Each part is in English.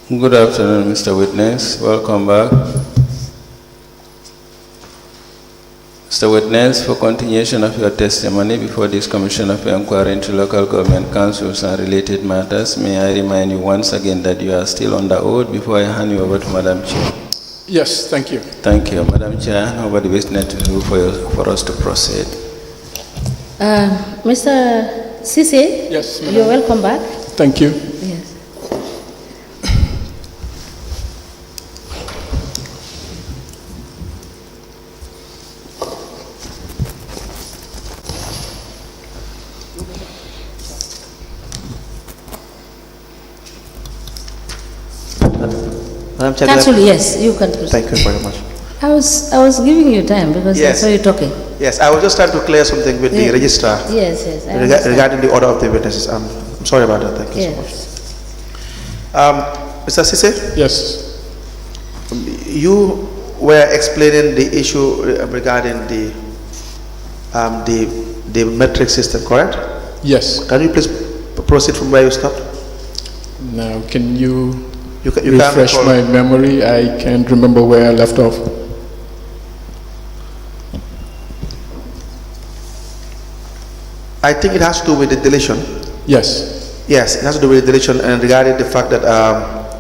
Good afternoon, Mr. Witness. Welcome back. Mr. Witness, for continuation of your testimony before this Commission of Inquiry into Local Government Councils and related matters, may I remind you once again that you are still under oath before I hand you over to Madam Chair. Yes, thank you. Thank you. Madam Chair, over the witness to do for us to proceed. Mr. Ceesay? Yes, you're welcome back. Thank you. Yes. Madam Chair, Council, yes, you can proceed. thank you very much. I was giving you time because I saw you talking. Yes, I was just trying to clear something with the registrar. Yes, yes. Regarding the order of the witnesses. I'm sorry about that. Thank you so much. Mr. Ceesay? Yes. You were explaining the issue regarding the metric system, correct? Yes. Can you please proceed from where you stopped? Now, can you You refresh my memory? I can't remember where I left off. I think it has to do with the deletion. Yes. Yes, it has to do with the deletion, and regarding the fact that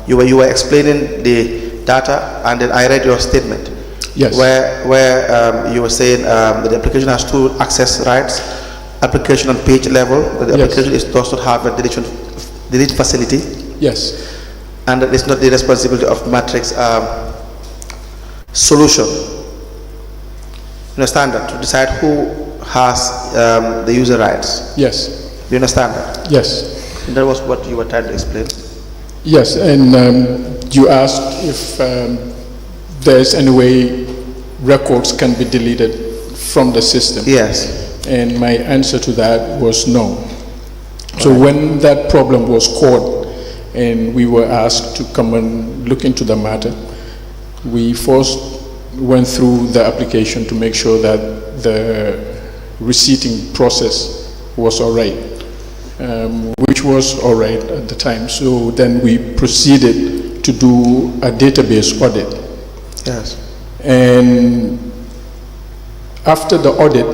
you were explaining the data, and then I read your statement. Yes. Where you were saying that the application has two access rights: application on page level. That the application does not have a delete facility. Yes. And that it's not the responsibility of matrix solution. You understand that, to decide who has the user rights. Yes. Do you understand that? Yes. And that was what you were trying to explain. Yes, and you asked if there's any way records can be deleted from the system. Yes. And my answer to that was no. So when that problem was caught and we were asked to come and look into the matter, we first went through the application to make sure that the receipting process was all right, which was all right at the time. So then we proceeded to do a database audit. Yes. And after the audit,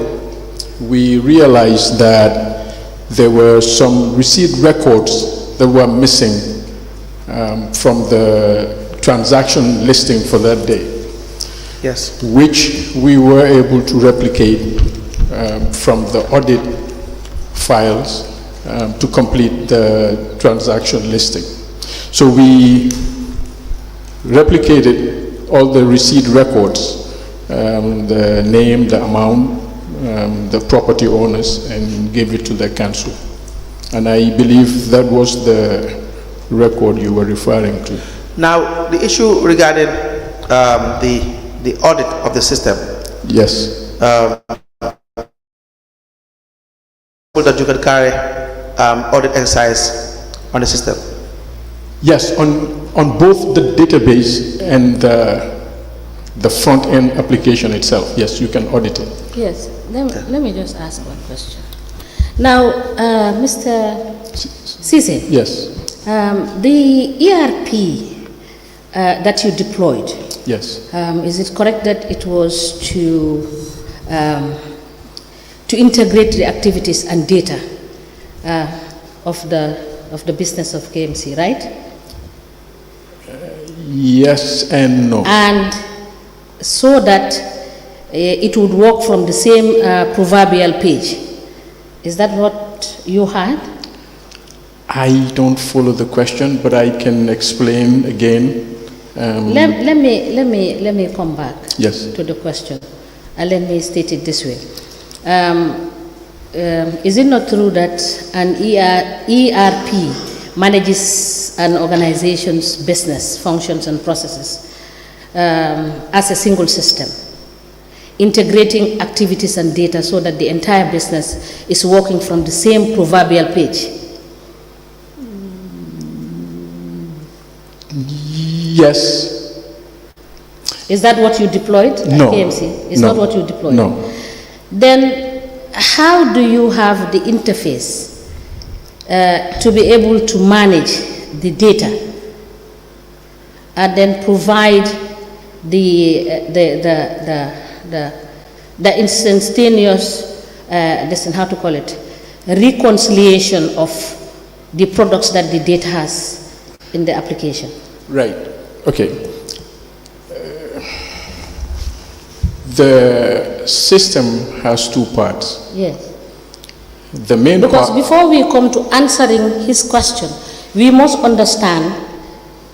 we realized that there were some receipt records that were missing from the transaction listing for that day. Yes. Which we were able to replicate from the audit files to complete the transaction listing. So we replicated all the receipt records, the name, the amount, the property owners, and gave it to the council. And I believe that was the record you were referring to. Now, the issue regarding the audit of the system. Yes. That you can carry audit exercise on the system. Yes, on both the database and the front end application itself. Yes, you can audit it. Yes. Let me just ask one question. Now, Mr. Ceesay. Yes. The ERP that you deployed. Yes. Is it correct that it was to integrate the activities and data of the business of KMC, right? Yes and no. And so that it would work from the same proverbial page. Is that what you had? I don't follow the question, but I can explain again. Let me come back Yes. to the question, and let me state it this way. Is it not true that an ERP manages an organization's business functions and processes as a single system, integrating activities and data so that the entire business is working from the same proverbial page? Yes. Is that what you deployed at KMC? It's not what you deployed? No. Then how do you have the interface to be able to manage the data and then provide the instantaneous, how to call it, reconciliation of the products that the data has in the application. Right. Okay. The system has two parts. Yes. The main Because part. before we come to answering his question, we must understand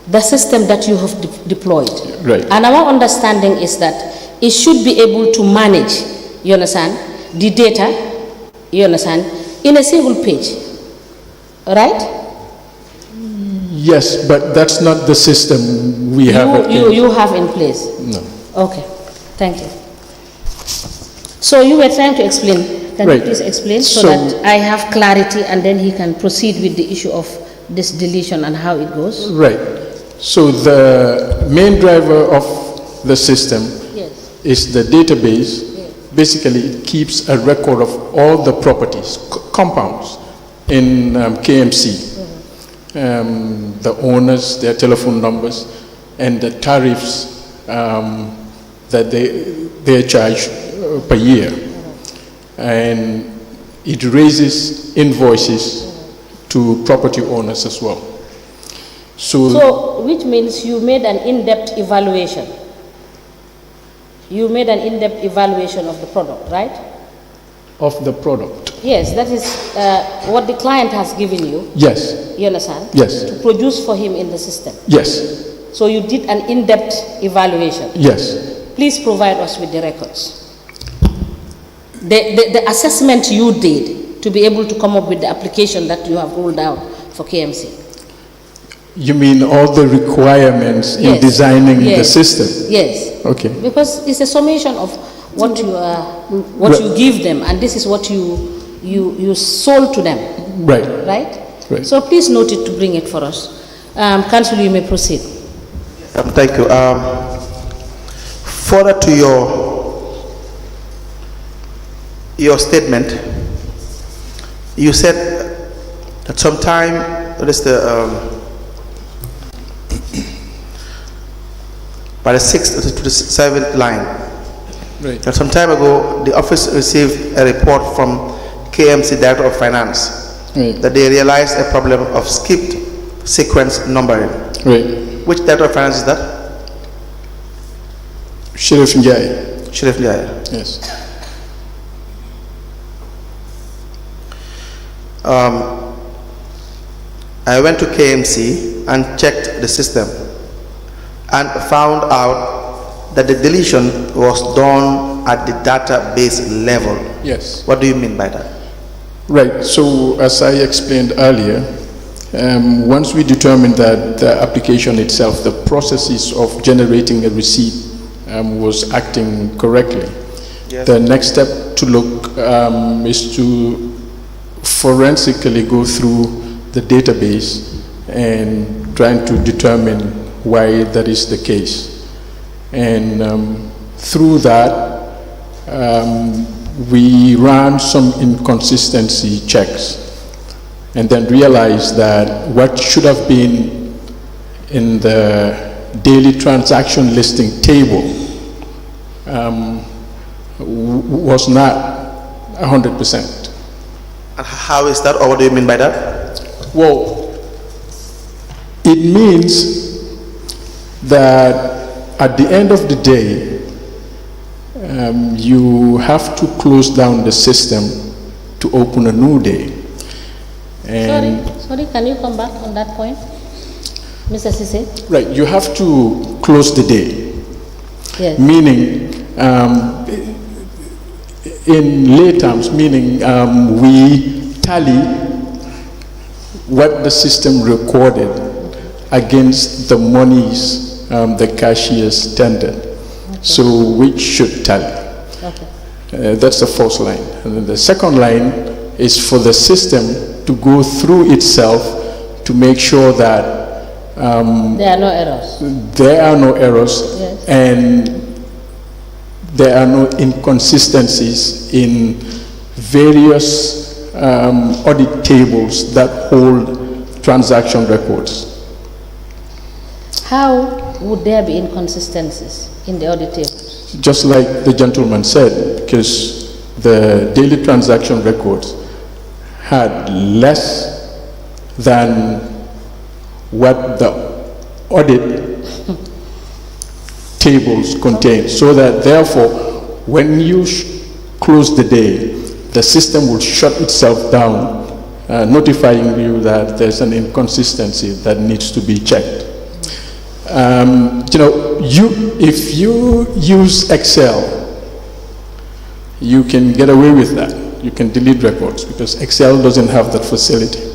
the system that you have deployed. Right. And our understanding is that it should be able to manage, you understand, the data, you understand, in a single page. Right? Yes, but that's not the system we have. You have in place? No. Okay. Thank you. So you were trying to explain. Can you please explain so that I have clarity and then he can proceed with the issue of this deletion and how it goes? Right. So the main driver of the system is the database. Basically, it keeps a record of all the properties, compounds in KMC. The owners, their telephone numbers, and the tariffs that they charge per year. And it raises invoices to property owners as well. So which means you made an in-depth evaluation. You made an in-depth evaluation of the product, right? Of the product. Yes, that is what the client has given you. Yes. You understand? Yes. To produce for him in the system. Yes. So you did an in-depth evaluation. Yes. Please provide us with the records. The assessment you did to be able to come up with the application that you have rolled out for KMC. You mean all the requirements in designing the system? Yes. Okay. Because it's a summation of what you you give them, and this is what you sold to them. Right. Right. Right. So please note it to bring it for us. Council, you may proceed. Thank you. Further to your statement, you said that sometime, what is the by the 6th to the 7th line, right, that some time ago the office received a report from KMC Director of Finance, right, that they realized a problem of skipped sequence numbering. right. Which Director of Finance is that? Sheriff Njai. Sheriff Njai. Yes. I went to KMC and checked the system and found out that the deletion was done at the database level. Yes. What do you mean by that? Right. So as I explained earlier, once we determined that the application itself, the processes of generating a receipt was acting correctly, yes, the next step to look is to forensically go through the database and trying to determine why that is the case. And through that, we ran some inconsistency checks and then realized that what should have been in the daily transaction listing table was not 100%. And how is that, or what do you mean by that? Well, it means that at the end of the day, you have to close down the system to open a new day. And sorry, can you come back on that point, Mr. Ceesay? right, you have to close the day. Yes. Meaning, in lay terms, meaning we tally what the system recorded against the monies the cashiers tendered. Okay. So which should tally. Okay. That's the first line. And then the second line is for the system to go through itself to make sure that there are no errors. There are no errors, yes, and there are no inconsistencies in various audit tables that hold transaction records. How would there be inconsistencies in the audit tables? Just like the gentleman said, because the daily transaction records had less than what the audit tables contain, so that therefore when you close the day, the system will shut itself down, notifying you that there's an inconsistency that needs to be checked. If you use Excel, you can get away with that. You can delete records because Excel doesn't have that facility.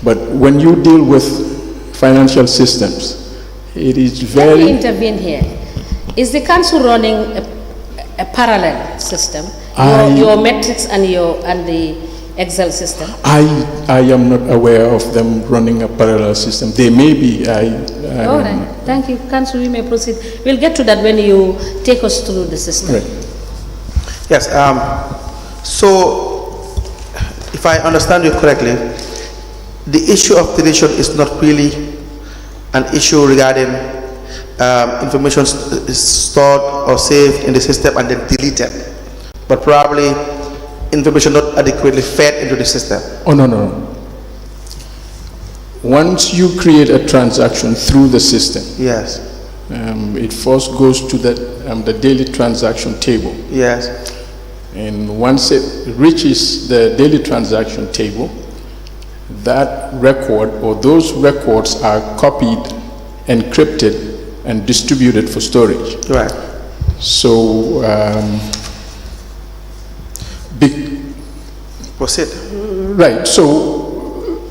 But when you deal with financial systems, it is very... Let me intervene here. Is the council running a parallel system? Your metrics and the Excel system? I am not aware of them running a parallel system. They may be. All right. Thank you. Council, we may proceed. We'll get to that when you take us through the system. Right. Yes. So, if I understand you correctly, the issue of deletion is not really an issue regarding information stored or saved in the system and then deleted, but probably information not adequately fed into the system. Oh, no. Once you create a transaction through the system, yes, it first goes to the daily transaction table. Yes. And once it reaches the daily transaction table, that record or those records are copied, encrypted, and distributed for storage. Right. So, Proceed. Right. So,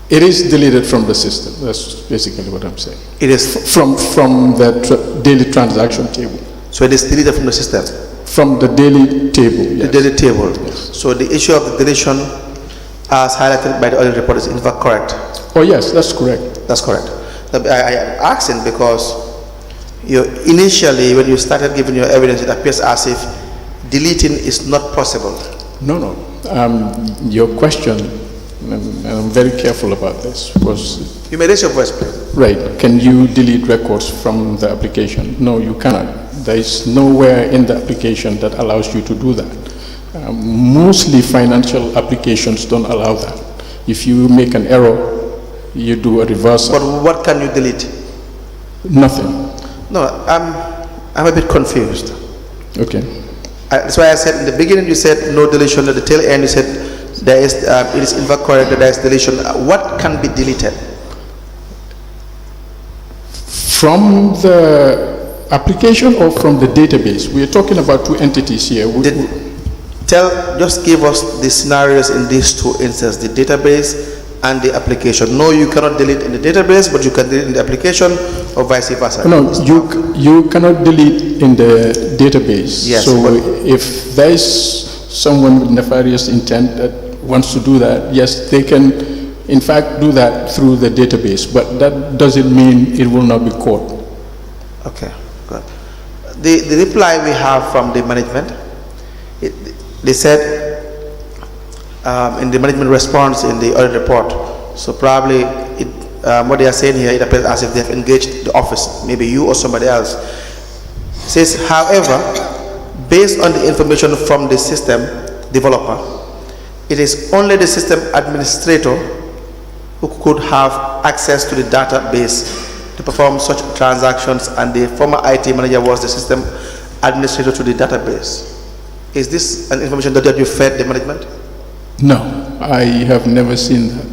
it is deleted from the system. That's basically what I'm saying. It is from the daily transaction table. So it is deleted from the system. From the daily table. Yes. The daily table. Yes. So the issue of the deletion, as highlighted by the audit report, is in fact correct. Oh yes, that's correct. That's correct. I am asking because initially, when you started giving your evidence, it appears as if deleting is not possible. No. Your question, and I'm very careful about this, because... You may raise your voice, please. Right. Can you delete records from the application? No, you cannot. There is nowhere in the application that allows you to do that. Mostly financial applications don't allow that. If you make an error, you do a reversal. But what can you delete? Nothing. No, I'm a bit confused. Okay. That's why I said in the beginning you said no deletion. At the tail end you said there is it is in fact correct that there is deletion. What can be deleted? From the application or from the database? We are talking about two entities here. Just give us the scenarios in these two instances, the database and the application. No, you cannot delete in the database, but you can delete in the application, or vice versa. No, you cannot delete in the database. Yes. So if there is someone with nefarious intent that wants to do that, yes, they can in fact do that through the database, but that doesn't mean it will not be caught. Okay, good. The reply we have from the management, they said in the management response in the audit report, so probably what they are saying here, it appears as if they have engaged the office, maybe you or somebody else. It says, however, based on the information from the system developer, it is only the system administrator who could have access to the database to perform such transactions, and the former IT manager was the system administrator to the database. Is this an information that you fed the management? No, I have never seen that.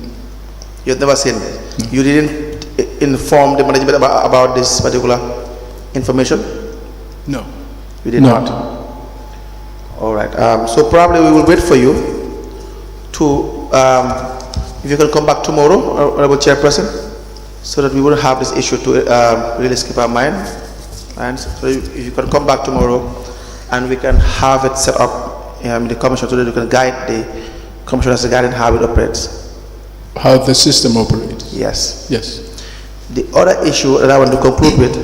You have never seen it? No. You didn't inform the management about this particular information? No. You did not? All right. So probably we will wait for you to, if you can come back tomorrow, Honorable Chairperson, so that we wouldn't have this issue to really skip our mind. And so if you can come back tomorrow and we can have it set up in the commission so that you can guide the commissioners regarding how it operates. How the system operates? Yes. Yes. The other issue that I want to conclude with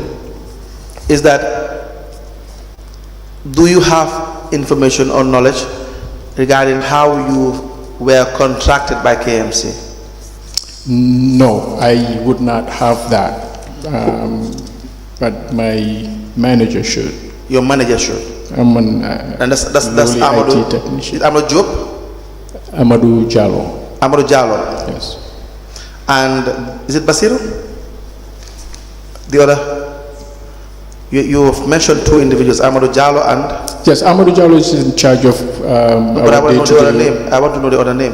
is that do you have information or knowledge regarding how you were contracted by KMC? No, I would not have that. but my manager should. Your manager should. I'm an And that's lowly Amadou. IT technician. Is Amadou Diop? Amadou Jallo. Amadou Jallo. Yes. And is it Basiru? The other? You've mentioned two individuals, Amadou Jallo and? Yes, Amadou Jallo is in charge of but I want to know the other name. I want to know the other name.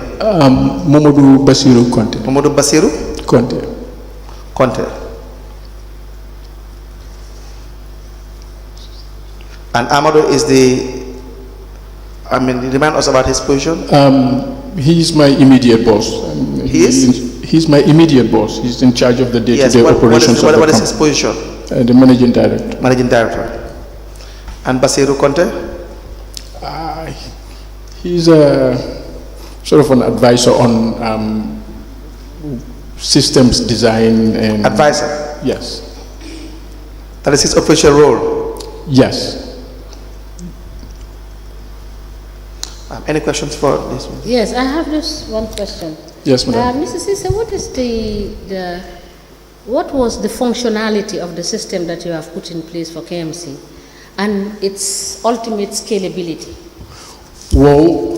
Mamadou Basiru Conte. Mamadou Basiru? Conte. Conte. And Amadou is remind us about his position? He's my immediate boss. He is? He's my immediate boss. He's in charge of the day-to-day operations of the company. What is his position? The managing director. Managing director. And Basiru Conte? He's a sort of an advisor on systems design and... Advisor? Yes. That is his official role? Yes. Any questions for this one? Yes, I have just one question. Yes, madam. Mr. Ceesay, what is what was the functionality of the system that you have put in place for KMC and its ultimate scalability? Well,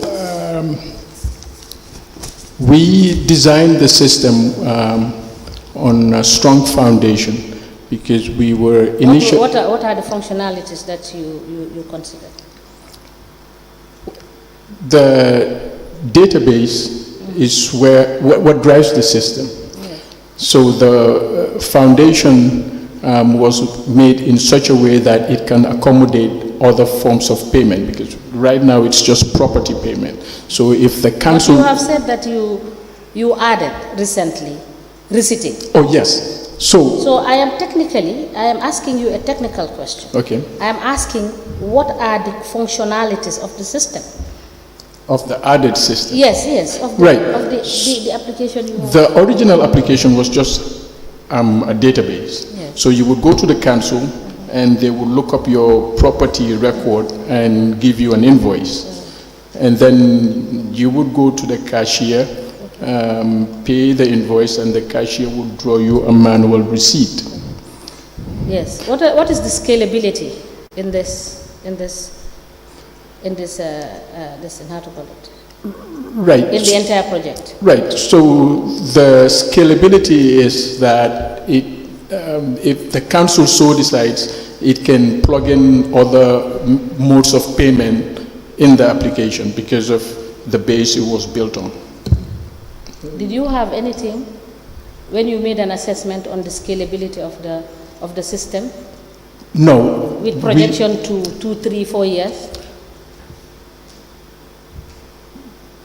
we designed the system on a strong foundation because we were initially... What are the functionalities that you consider? The database is what drives the system. Yeah. So the foundation was made in such a way that it can accommodate other forms of payment, because right now it's just property payment. So if the council... But you have said that you added recently receipting. Oh yes. So I am asking you a technical question. Okay. I am asking, what are the functionalities of the system? Of the added system? Yes, of the, right. Of the application you have. The original application was just a database. Yes. So you would go to the council and they would look up your property record and give you an invoice. And then you would go to the cashier, pay the invoice, and the cashier would draw you a manual receipt. Yes. What is the scalability in this how to call it? Right. In the entire project. Right. So the scalability is that if the council so decides, it can plug in other modes of payment in the application because of the base it was built on. Did you have anything when you made an assessment on the scalability of the system? No. With projection to 2, 3, 4 years?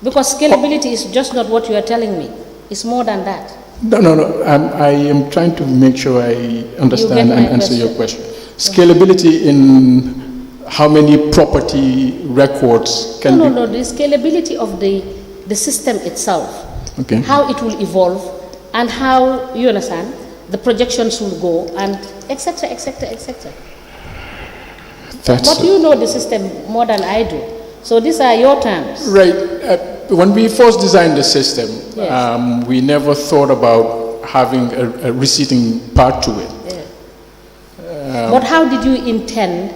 Because scalability is just not what you are telling me. It's more than that. No. I am trying to make sure I understand and answer your question. Scalability in how many property records can be... No. The scalability of the system itself. Okay. How it will evolve and how, you understand, the projections will go and etc. But you know the system more than I do. So these are your terms. Right. When we first designed the system, yes. We never thought about having a receipting part to it. Yeah. But how did you intend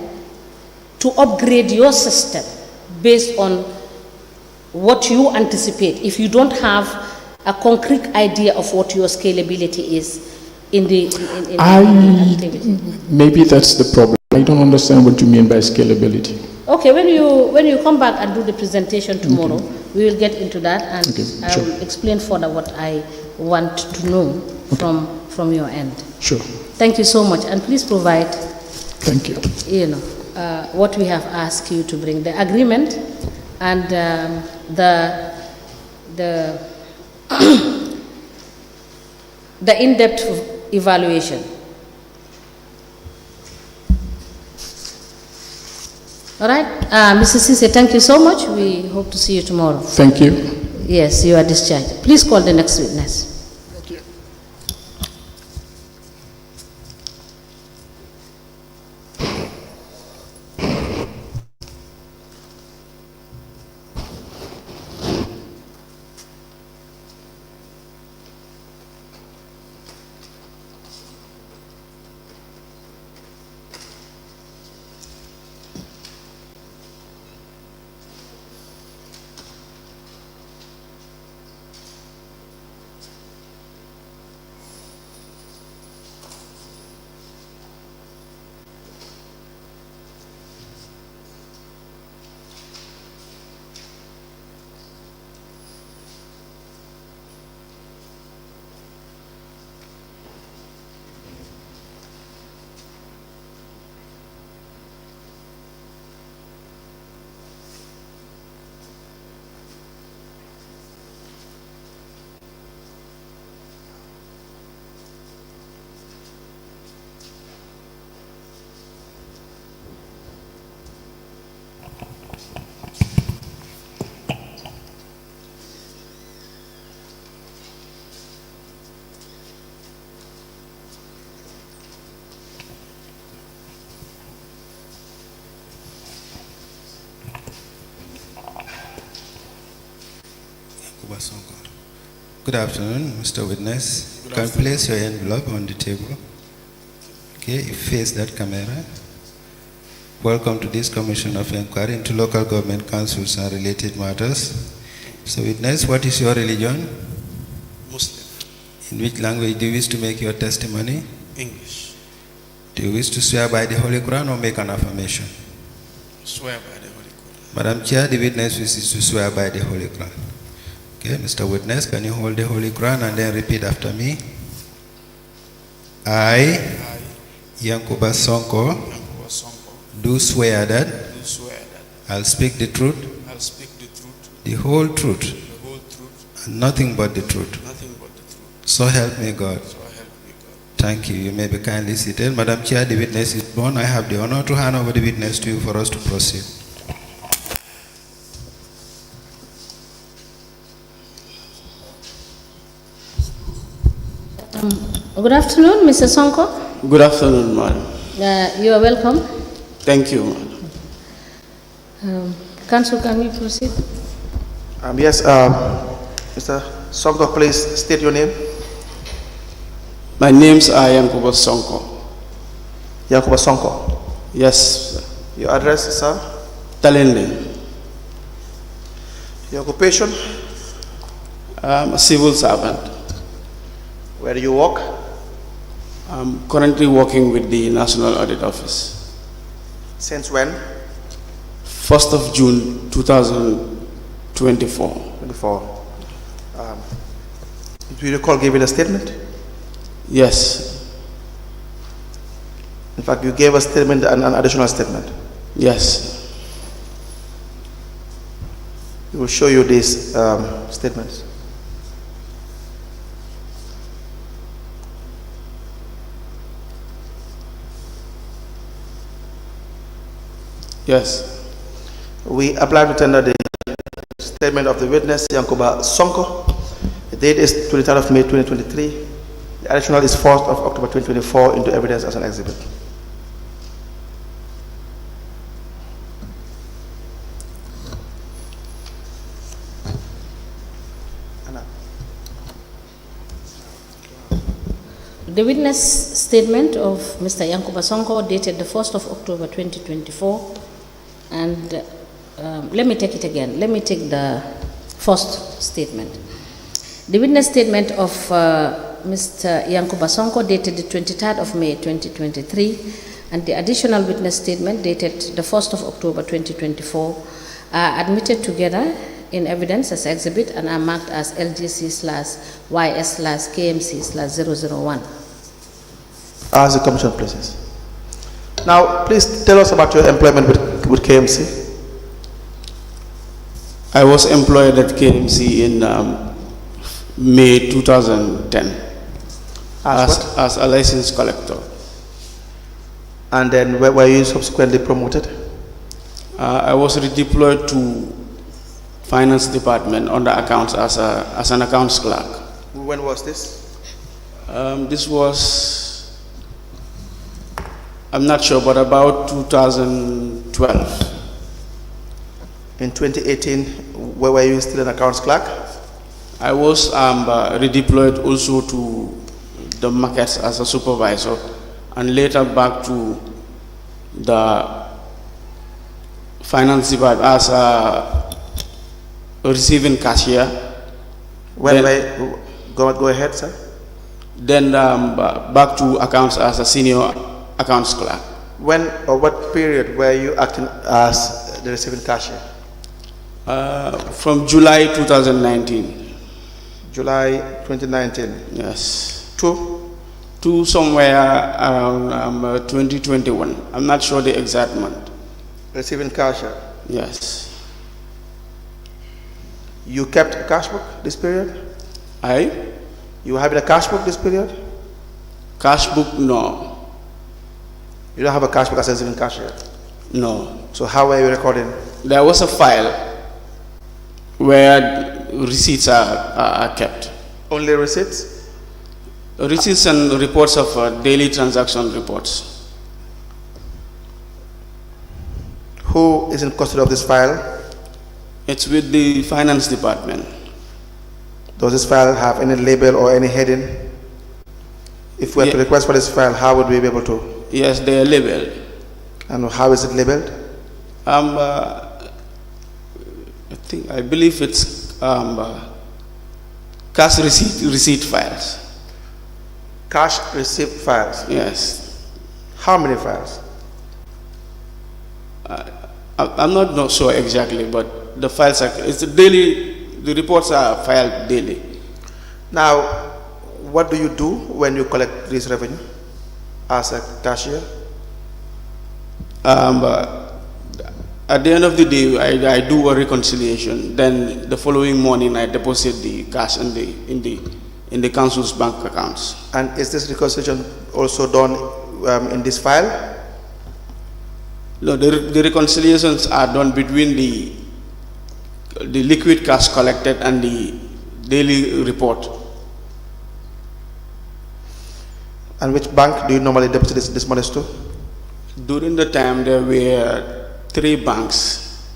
to upgrade your system based on what you anticipate if you don't have a concrete idea of what your scalability is in the activity? Maybe that's the problem. I don't understand what you mean by scalability. Okay, when you come back and do the presentation tomorrow, we will get into that, and I will explain further what I want to know from your end. Sure. Thank you so much, and please provide. Thank you. What we have asked you to bring, the agreement and the in-depth evaluation. All right, Mr. Ceesay, thank you so much. We hope to see you tomorrow. Thank you. Yes, you are discharged. Please call the next witness. Thank you. Yankuba Sonko. Good afternoon, Mr. Witness. You can place your envelope on the table. Okay, you face that camera. Welcome to this Commission of Inquiry into Local Government Councils and Related Matters. So, Witness, what is your religion? Muslim. In which language do you wish to make your testimony? English. Do you wish to swear by the Holy Quran or make an affirmation? Swear by the Holy Quran. Madam Chair, the witness wishes to swear by the Holy Quran. Okay, Mr. Witness, can you hold the Holy Quran and then repeat after me? I, Yankuba Sonko, Yankuba Sonko, do swear that do swear that I'll speak the truth, I'll speak the truth, the whole truth, the whole truth, and nothing but the truth. nothing but the truth. So help me God. So help me God. Thank you. You may be kindly seated. Madam Chair, the witness is born. I have the honor to hand over the witness to you for us to proceed. Good afternoon, Mr. Sonko. Good afternoon, madam. You are welcome. Thank you, madam. Council, can we proceed? Yes, Mr. Sonko, please state your name. My name's Yankuba Sonko. Yankuba Sonko. Yes, sir. Your address, sir? Talende. Your occupation? I'm a civil servant. Where do you work? I'm currently working with the National Audit Office. Since when? 1st of June 2024. 24. Do you recall giving a statement? Yes. In fact, you gave a statement and an additional statement. Yes. We will show you these statements. Yes. We apply to tender the statement of the witness, Yankuba Sonko. The date is 23rd of May 2023. The additional is 4th of October 2024 into evidence as an exhibit. The witness statement of Mr. Yankuba Sonko dated the 1st of October 2024, and let me take it again. Let me take the first statement. The witness statement of Mr. Yankuba Sonko dated the 23rd of May 2023, and the additional witness statement dated the 1st of October 2024 are admitted together in evidence as exhibit and are marked as LGC/YS/KMC/001. As the commission places. Now, please tell us about your employment with KMC. I was employed at KMC in May 2010 as a license collector. And then where were you subsequently promoted? I was redeployed to Finance Department under accounts as an accounts clerk. When was this? This was, I'm not sure, but about 2012. In 2018, where were you still an accounts clerk? I was redeployed also to the markets as a supervisor, and later back to the finance department as a receiving cashier. Go ahead, sir. Then back to accounts as a senior accounts clerk. When or what period were you acting as the receiving cashier? From July 2019. July 2019. Yes. To somewhere around 2021. I'm not sure the exact month. Receiving cashier. Yes. You kept a cash book this period? You were having a cash book this period? Cash book, no. You don't have a cash book as a receiving cashier? No. So how were you recording? There was a file where receipts are kept. Only receipts? Receipts and reports of daily transaction reports. Who is in custody of this file? It's with the finance department. Does this file have any label or any heading? If we were to request for this file, how would we be able to? Yes, they are labeled. And how is it labeled? I believe it's cash receipt files. Cash receipt files? Yes. How many files? I'm not sure exactly, but the files are, it's a daily, the reports are filed daily. Now, what do you do when you collect this revenue as a cashier? At the end of the day, I do a reconciliation. Then the following morning, I deposit the cash in the council's bank accounts. And is this reconciliation also done in this file? No, the reconciliations are done between the liquid cash collected and the daily report. And which bank do you normally deposit this money to? During the time, there were 3 banks.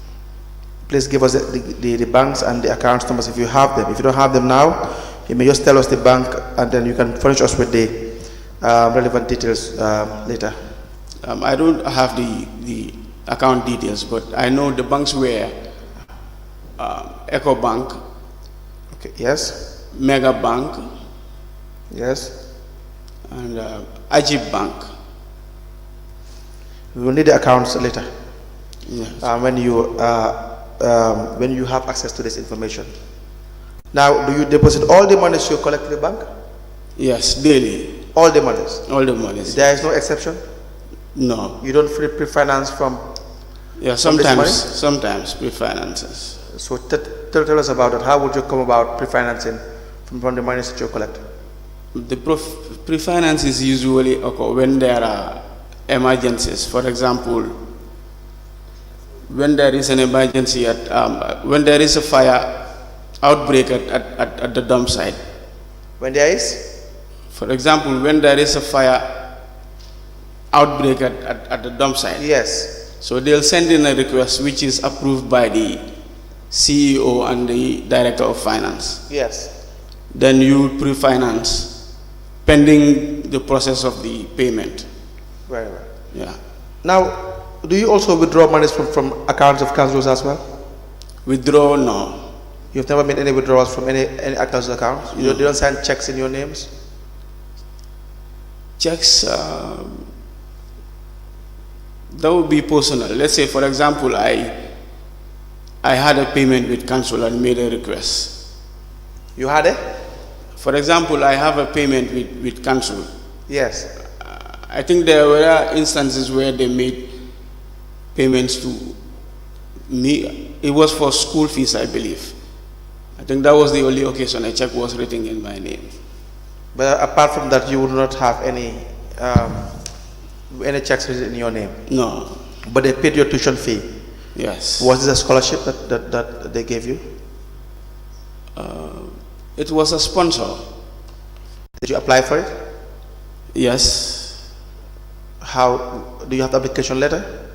Please give us the banks and the account numbers if you have them. If you don't have them now, you may just tell us the bank and then you can furnish us with the relevant details later. I don't have the account details, but I know the banks were Eco Bank. Okay. Yes. Mega Bank. Yes. And Ajib Bank. We will need the accounts later. Yes. When you have access to this information. Now, do you deposit all the monies you collect in the bank? Yes, daily. All the monies? All the monies. There is no exception? No. You don't pre-finance from? Yeah, sometimes pre-finances. So tell us about it. How would you come about pre-financing from the monies that you collect? The pre-finances usually occur when there are emergencies. For example, when there is an emergency when there is a fire outbreak at the dump site. When there is? For example, when there is a fire outbreak at the dump site. Yes. So they'll send in a request which is approved by the CEO and the Director of Finance. Yes. Then you pre-finance pending the process of the payment. Very well. Yeah. Now, do you also withdraw monies from accounts of councils as well? Withdraw, no. You've never made any withdrawals from any council accounts? You don't sign checks in your names? Checks, that would be personal. Let's say, for example, I had a payment with council and made a request. You had a? For example, I have a payment with council. Yes. I think there were instances where they made payments to me. It was for school fees, I believe. I think that was the only occasion a check was written in my name. But apart from that, you would not have any checks written in your name? No. But they paid your tuition fee? Yes. Was this a scholarship that they gave you? It was a sponsor. Did you apply for it? Yes. How, do you have the application letter?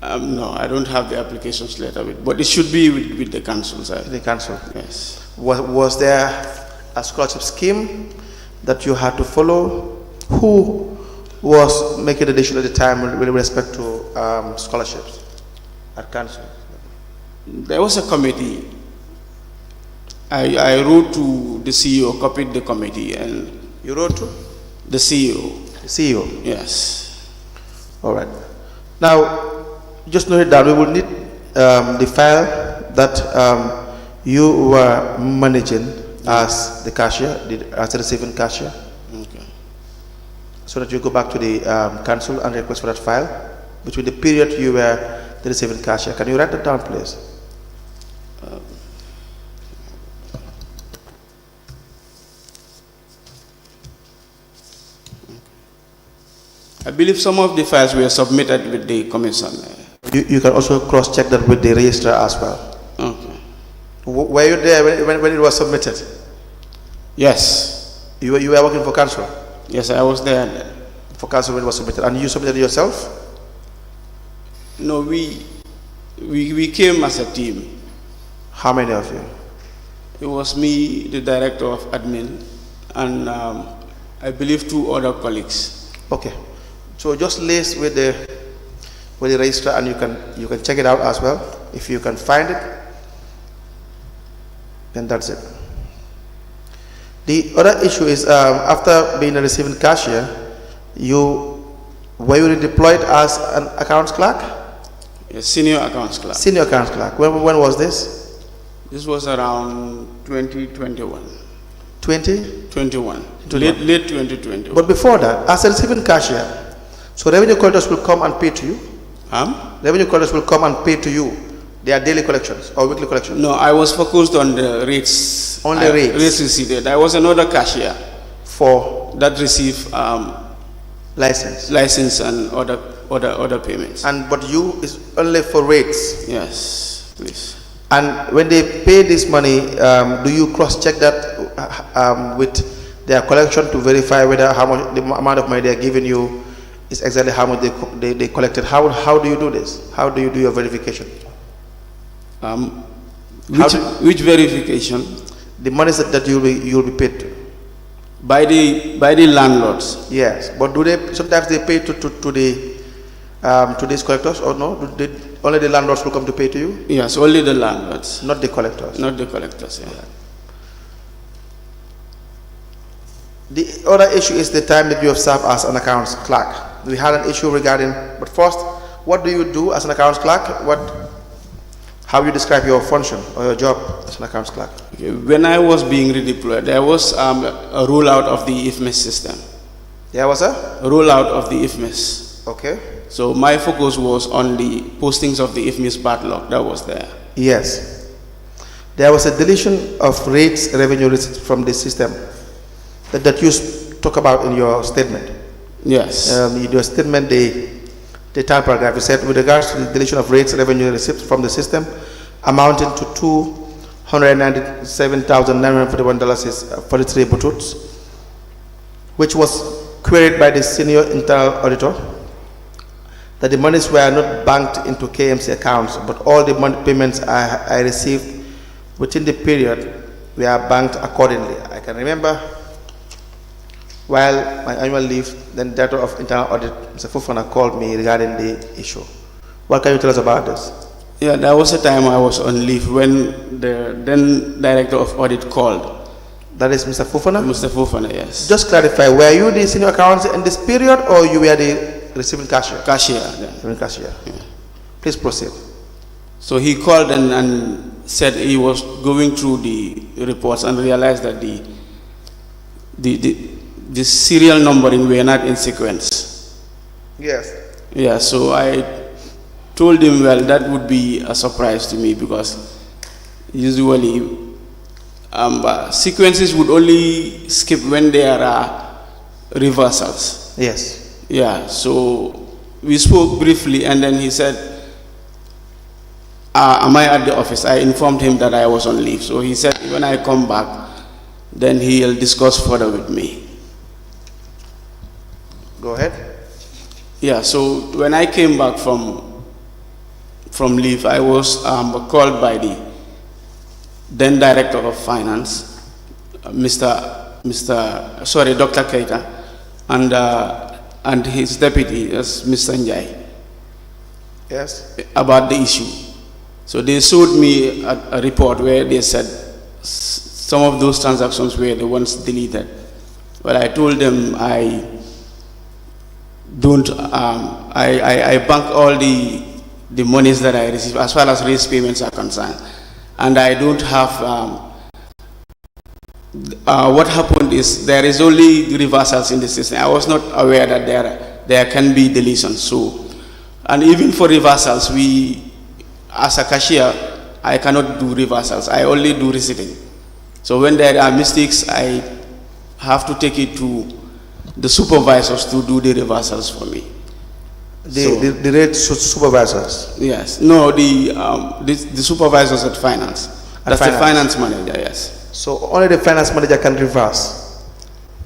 No, I don't have the applications letter but it should be with the council side. The council? Yes. Was there a scholarship scheme that you had to follow? Who was making the decision at the time with respect to scholarships at council? There was a committee. I wrote to the CEO, copied the committee, and you wrote to the CEO. The CEO. Yes. All right. Now, just note it down. We will need the file that you were managing as the cashier, as the receiving cashier. Okay. So that you go back to the council and request for that file between the period you were the receiving cashier. Can you write that down, please? I believe some of the files were submitted with the commission. You can also cross-check that with the registrar as well. Okay. Were you there when it was submitted? Yes. You were working for council? Yes, I was there then. For council when it was submitted. And you submitted it yourself? No, we came as a team. How many of you? It was me, the director of admin, and I believe 2 other colleagues. Okay. So just liaise with the registrar, and you can check it out as well. If you can find it, then that's it. The other issue is after being a receiving cashier, were you deployed as an accounts clerk? A senior accounts clerk. Senior accounts clerk. When was this? This was around 2021. 2021. Late 2021. But before that, as a receiving cashier, so revenue collectors will come and pay to you? Revenue collectors will come and pay to you their daily collections or weekly collections? No, I was focused on the rates. On the rates? Rates received. I was another cashier for that received license and other payments. But you is only for rates? Yes, please. And when they pay this money, do you cross-check that with their collection to verify whether how much the amount of money they are giving you is exactly how much they collected? How do you do this? How do you do your verification? Which verification? The money that you'll be paid to. By the landlords. Yes, but do they sometimes they pay to these collectors or no? Only the landlords will come to pay to you? Yes, only the landlords. Not the collectors. Not the collectors. Yeah. The other issue is the time that you have served as an accounts clerk. We had an issue regarding. But first, what do you do as an accounts clerk? How you describe your function or your job as an accounts clerk? Okay. When I was being redeployed, there was a rollout of the IFMIS system. There was a rollout of the IFMIS. Okay. So my focus was on the postings of the IFMIS backlog that was there. Yes. There was a deletion of rates revenue receipts from the system that you talk about in your statement. Yes. In your statement, the third paragraph, you said, with regards to the deletion of rates revenue receipts from the system amounting to $297,941 is 43 butts, which was queried by the senior internal auditor, that the monies were not banked into KMC accounts, but all the money payments I received within the period were banked accordingly. I can remember while my annual leave, then the director of internal audit, Mr. Fufana, called me regarding the issue. What can you tell us about this? Yeah, there was a time I was on leave when the then director of audit called. That is Mr. Fufana? Mr. Fufana, yes. Just clarify, were you the senior accountant in this period or you were the receiving cashier? Cashier. Yeah. Receiving cashier. Yeah. Please proceed. So he called and said he was going through the reports and realized that the serial numbering were not in sequence. Yes. Yeah, so I told him, well, that would be a surprise to me because usually sequences would only skip when there are reversals. Yes. Yeah, so we spoke briefly and then he said, am I at the office? I informed him that I was on leave. So he said, when I come back, then he'll discuss further with me. Go ahead. Yeah, so when I came back from leave, I was called by the then director of finance, Dr. Keita, and his deputy, Mr. Njai. Yes. About the issue. So they showed me a report where they said some of those transactions were the ones deleted. Well, I told them I bank all the monies that I receive as far as raise payments are concerned, and I don't have. What happened is there is only reversals in the system. I was not aware that there can be deletions. So, and even for reversals, as a cashier, I cannot do reversals. I only do receiving. So when there are mistakes, I have to take it to the supervisors to do the reversals for me. The rate supervisors? Yes. No, the supervisors at finance. That's the finance manager, yes. So only the finance manager can reverse?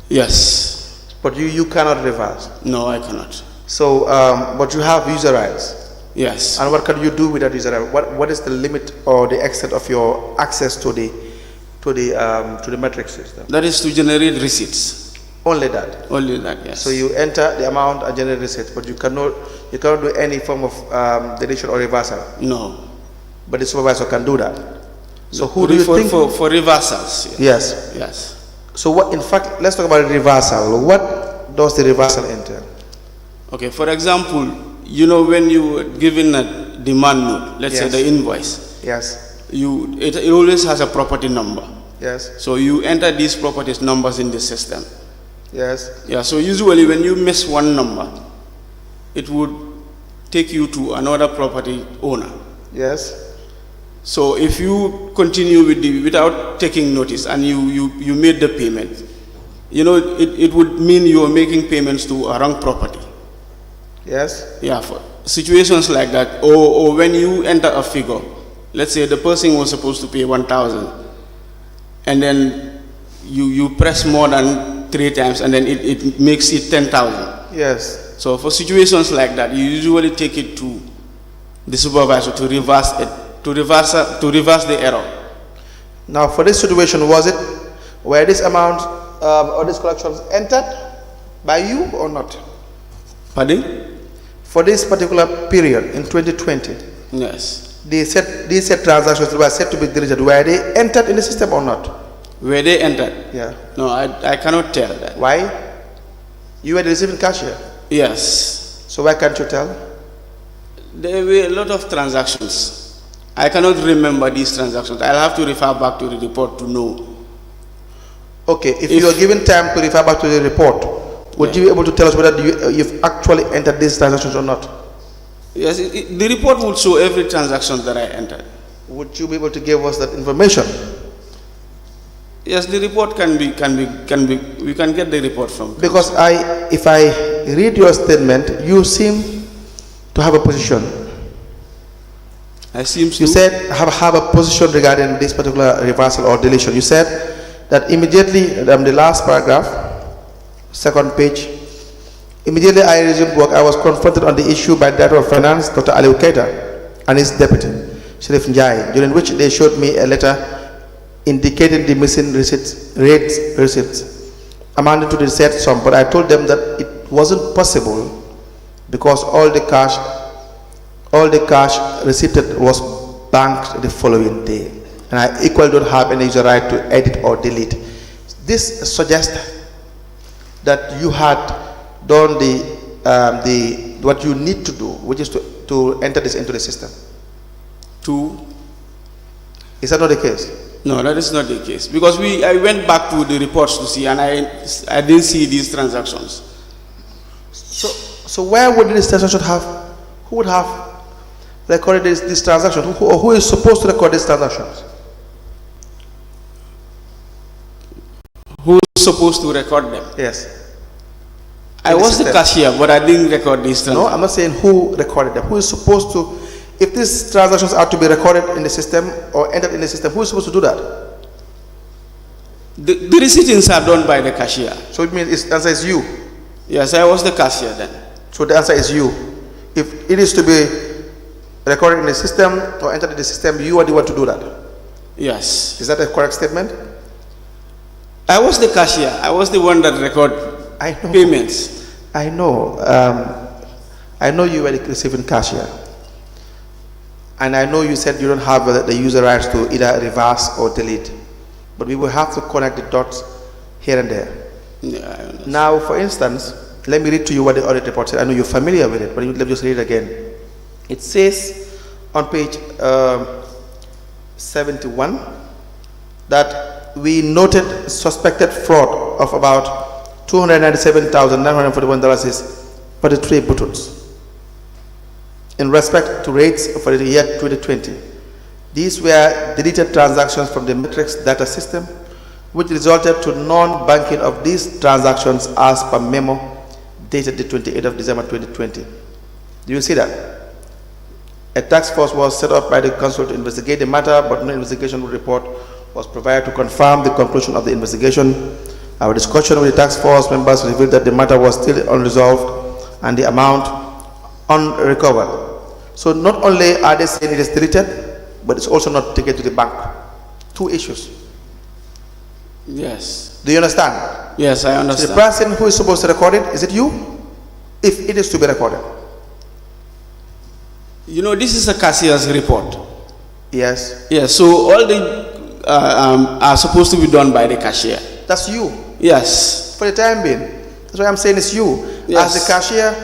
Yes. But you cannot reverse? No, I cannot. So, but you have user rights? Yes. And what can you do with that user right? What is the limit or the extent of your access to the to the matrix system. That is to generate receipts. Only that. Only that, yes. So you enter the amount and generate receipts, but you cannot do any form of deletion or reversal. No. But the supervisor can do that. So who do you think? For reversals? Yes. Yes. So what? In fact, let's talk about reversal. What does the reversal entail? Okay. For example, you know, when you are given a demand note, let's say the invoice. Yes. It always has a property number. Yes. So you enter these properties numbers in the system. Yes. Yeah. So usually when you miss one number, it would take you to another property owner. Yes. So if you continue without taking notice and you made the payment, you know, it would mean you are making payments to a wrong property. Yes. Yeah, for situations like that, or when you enter a figure, let's say the person was supposed to pay 1,000, and then you press more than 3 times, and then it makes it 10,000. Yes. So for situations like that, you usually take it to the supervisor to reverse it. To reverse the error. Now, for this situation, was it where this amount or this collections entered by you or not? Pardon? For this particular period in 2020, yes. These said transactions were said to be deleted. Were they entered in the system or not? Were they entered? Yeah. No, I cannot tell that. Why? You were the receiving cashier. Yes. So why can't you tell? There were a lot of transactions. I cannot remember these transactions. I'll have to refer back to the report to know. Okay, if you are given time to refer back to the report, would you be able to tell us whether you've actually entered these transactions or not? Yes, the report would show every transaction that I entered. Would you be able to give us that information? Yes, the report we can get the report from. Because if I read your statement, you seem to have a position. You said have a position regarding this particular reversal or deletion. You said that immediately, the last paragraph, second page, immediately I resumed work, I was confronted on the issue by Director of Finance, Dr. Ali Keita, and his deputy, Sheriff Njai, during which they showed me a letter indicating the missing receipts amounting to the said sum, but I told them that it wasn't possible because all the cash receipted was banked the following day, and I equally don't have any user right to edit or delete. This suggests that you had done what you need to do, which is to enter this into the system. Is that not the case? No, that is not the case, because I went back to the reports to see, and I didn't see these transactions. So where would this transaction have? Who would have recorded this transaction? Who is supposed to record these transactions? Who is supposed to record them? Yes. I was the cashier, but I didn't record these transactions. No, I'm not saying who recorded them. Who is supposed to, if these transactions are to be recorded in the system or entered in the system, who is supposed to do that? The receipts are done by the cashier. So it means the answer is you? Yes, I was the cashier then. So the answer is you. If it is to be recorded in the system or entered in the system, you are the one to do that? Yes. Is that a correct statement? I was the cashier. I was the one that recorded payments. I know. I know you were the receiving cashier. And I know you said you don't have the user rights to either reverse or delete. But we will have to connect the dots here and there. Yeah, now, for instance, let me read to you what the audit report said. I know you're familiar with it, but let me just read it again. It says on page 71 that we noted suspected fraud of about $297,941 is 43 buttons in respect to rates for the year 2020. These were deleted transactions from the matrix data system, which resulted to non-banking of these transactions as per memo dated the 28th of December 2020. Do you see that? A task force was set up by the council to investigate the matter, but no investigation report was provided to confirm the conclusion of the investigation. Our discussion with the task force members revealed that the matter was still unresolved and the amount unrecovered. So not only are they saying it is deleted, but it's also not taken to the bank. Two issues. Yes. Do you understand? Yes, I The understand. person who is supposed to record it, is it you? If it is to be recorded. You know, this is a cashier's report. Yes. Yes, so all the are supposed to be done by the cashier. That's you. Yes. For the time being. That's why I'm saying it's you. Yes. As the cashier,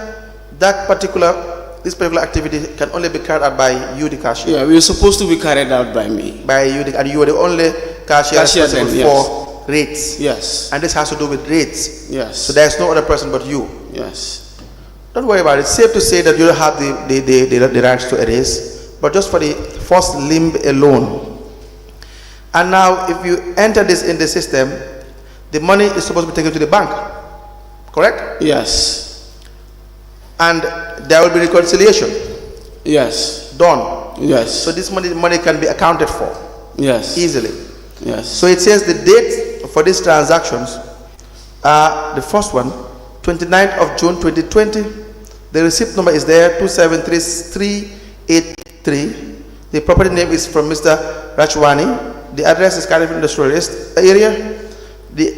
this particular activity can only be carried out by you, the cashier. Yeah, we're supposed to be carried out by me. By you, and you are the only cashier responsible then, yes. for rates. Yes. And this has to do with rates. Yes. So there's no other person but you. Yes. Don't worry about it. It's safe to say that you don't have the rights to erase, but just for the first limb alone. And now, if you enter this in the system, the money is supposed to be taken to the bank, correct? Yes. And there will be reconciliation Yes. done. Yes. So this money can be accounted for Yes. easily. Yes. So it says the date for these transactions are the first one, 29th of June 2020. The receipt number is there, 2733383. The property name is from Mr. Rachwani. The address is Cardiff Industrial Area. The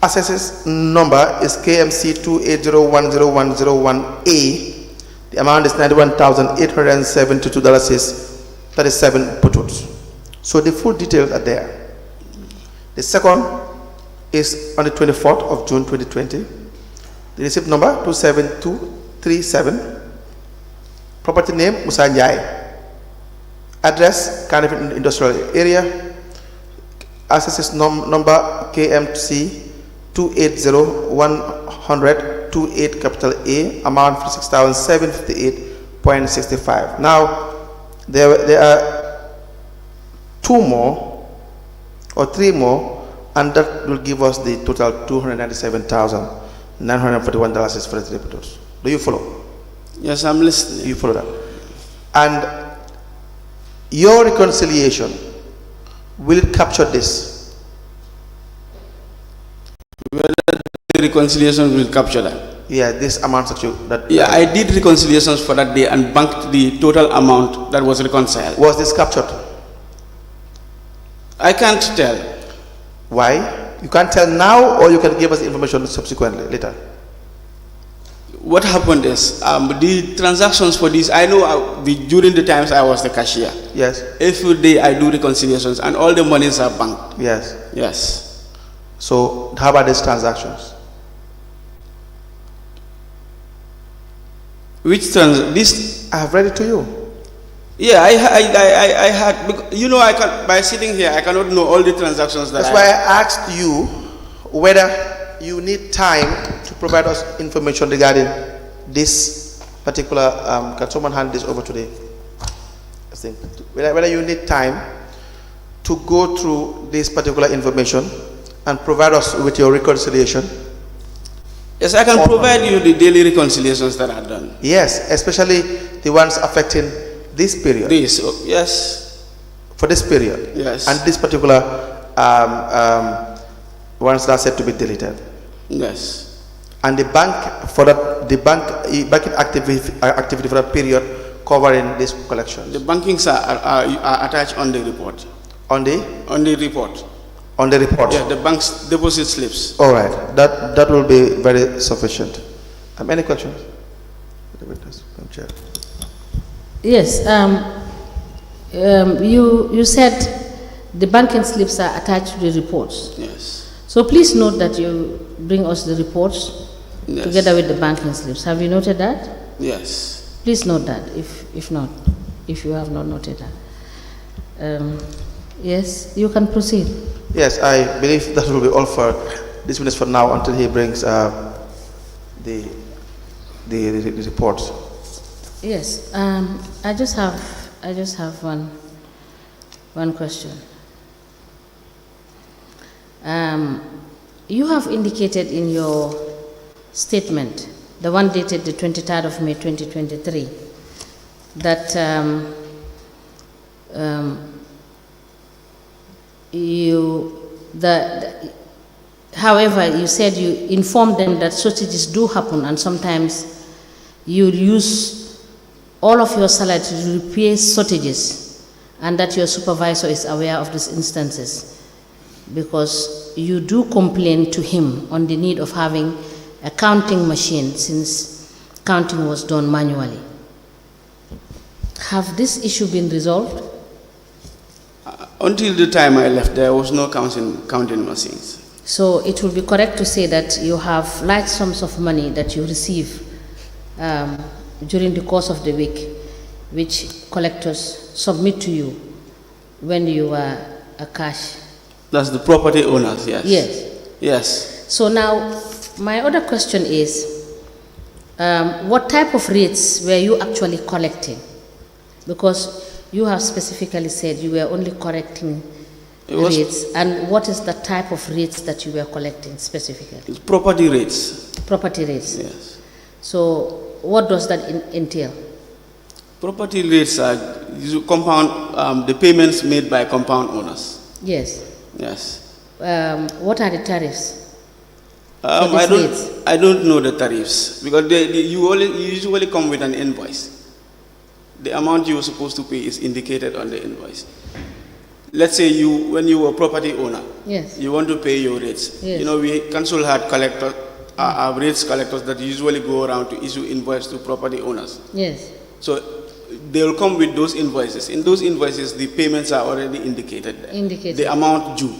access number is KMC 280100101A. The amount is $91,872.37 putut. So the full details are there. The second is on the 24th of June 2020. The receipt number 27237. Property name Musa Njai. Address Cardiff Industrial Area. Access number KMC 280100028 capital A. Amount 56,758.65. Now there are two more or three more, and that will give us the total $297,941.43. Do you follow? Yes, I'm listening. You follow that? And your reconciliation, will it capture this? Whether the reconciliation will capture that? Yeah, this amount that Yeah, I did reconciliations for that day and banked the total amount that was reconciled. was this captured? I can't tell. Why? You can't tell now, or you can give us the information subsequently later. What happened is the transactions for this, I know during the times I was the cashier. Yes. Every day I do reconciliations and all the monies are banked. Yes. Yes. So how about these transactions? Which this? I have read it to you. Yeah, I had, because, you know, by sitting here, I cannot know all the transactions that That's why I asked you whether you need time to provide us information regarding this particular, can someone hand this over today? I think, whether you need time to go through this particular information and provide us with your reconciliation. Yes, I can provide you the daily reconciliations that are done. Yes, especially the ones affecting this period. Yes. For this period. Yes. And this particular ones that are said to be deleted. Yes. And the bank for that, banking activity for that period covering this collection. The bankings are attached on the report. On the report. On the report. Yeah, the bank's deposit slips. All right. That will be very sufficient. Any questions? The witness, Chair. Yes. You said the banking slips are attached to the reports. Yes. So please note that you bring us the reports together with the banking slips. Have you noted that? Yes. Please note that, if you have not noted that. Yes, you can proceed. Yes, I believe that will be all for this witness for now until he brings the reports. Yes, I just have one question. You have indicated in your statement, the one dated the 23rd of May 2023, that however, you said you informed them that shortages do happen and sometimes you use all of your salary to repair shortages and that your supervisor is aware of these instances. because you do complain to him on the need of having a counting machine since counting was done manually. Have this issue been resolved? Until the time I left, there was no counting machines. So it would be correct to say that you have large sums of money that you receive during the course of the week, which collectors submit to you when you are a cash. That's the property owners, yes. Yes. Yes. So now, my other question is, what type of rates were you actually collecting? Because you have specifically said you were only collecting rates, and what is the type of rates that you were collecting specifically? Property rates. Property rates. Yes. So what does that entail? Property rates are compound, the payments made by compound owners. Yes. Yes. What are the tariffs? I don't know the tariffs because you usually come with an invoice. The amount you are supposed to pay is indicated on the invoice. Let's say when you were property owner, yes, you want to pay your rates. Yes. You know, council had rates collectors that usually go around to issue invoice to property owners. Yes. So they will come with those invoices. In those invoices, the payments are already indicated there. Indicated. The amount due.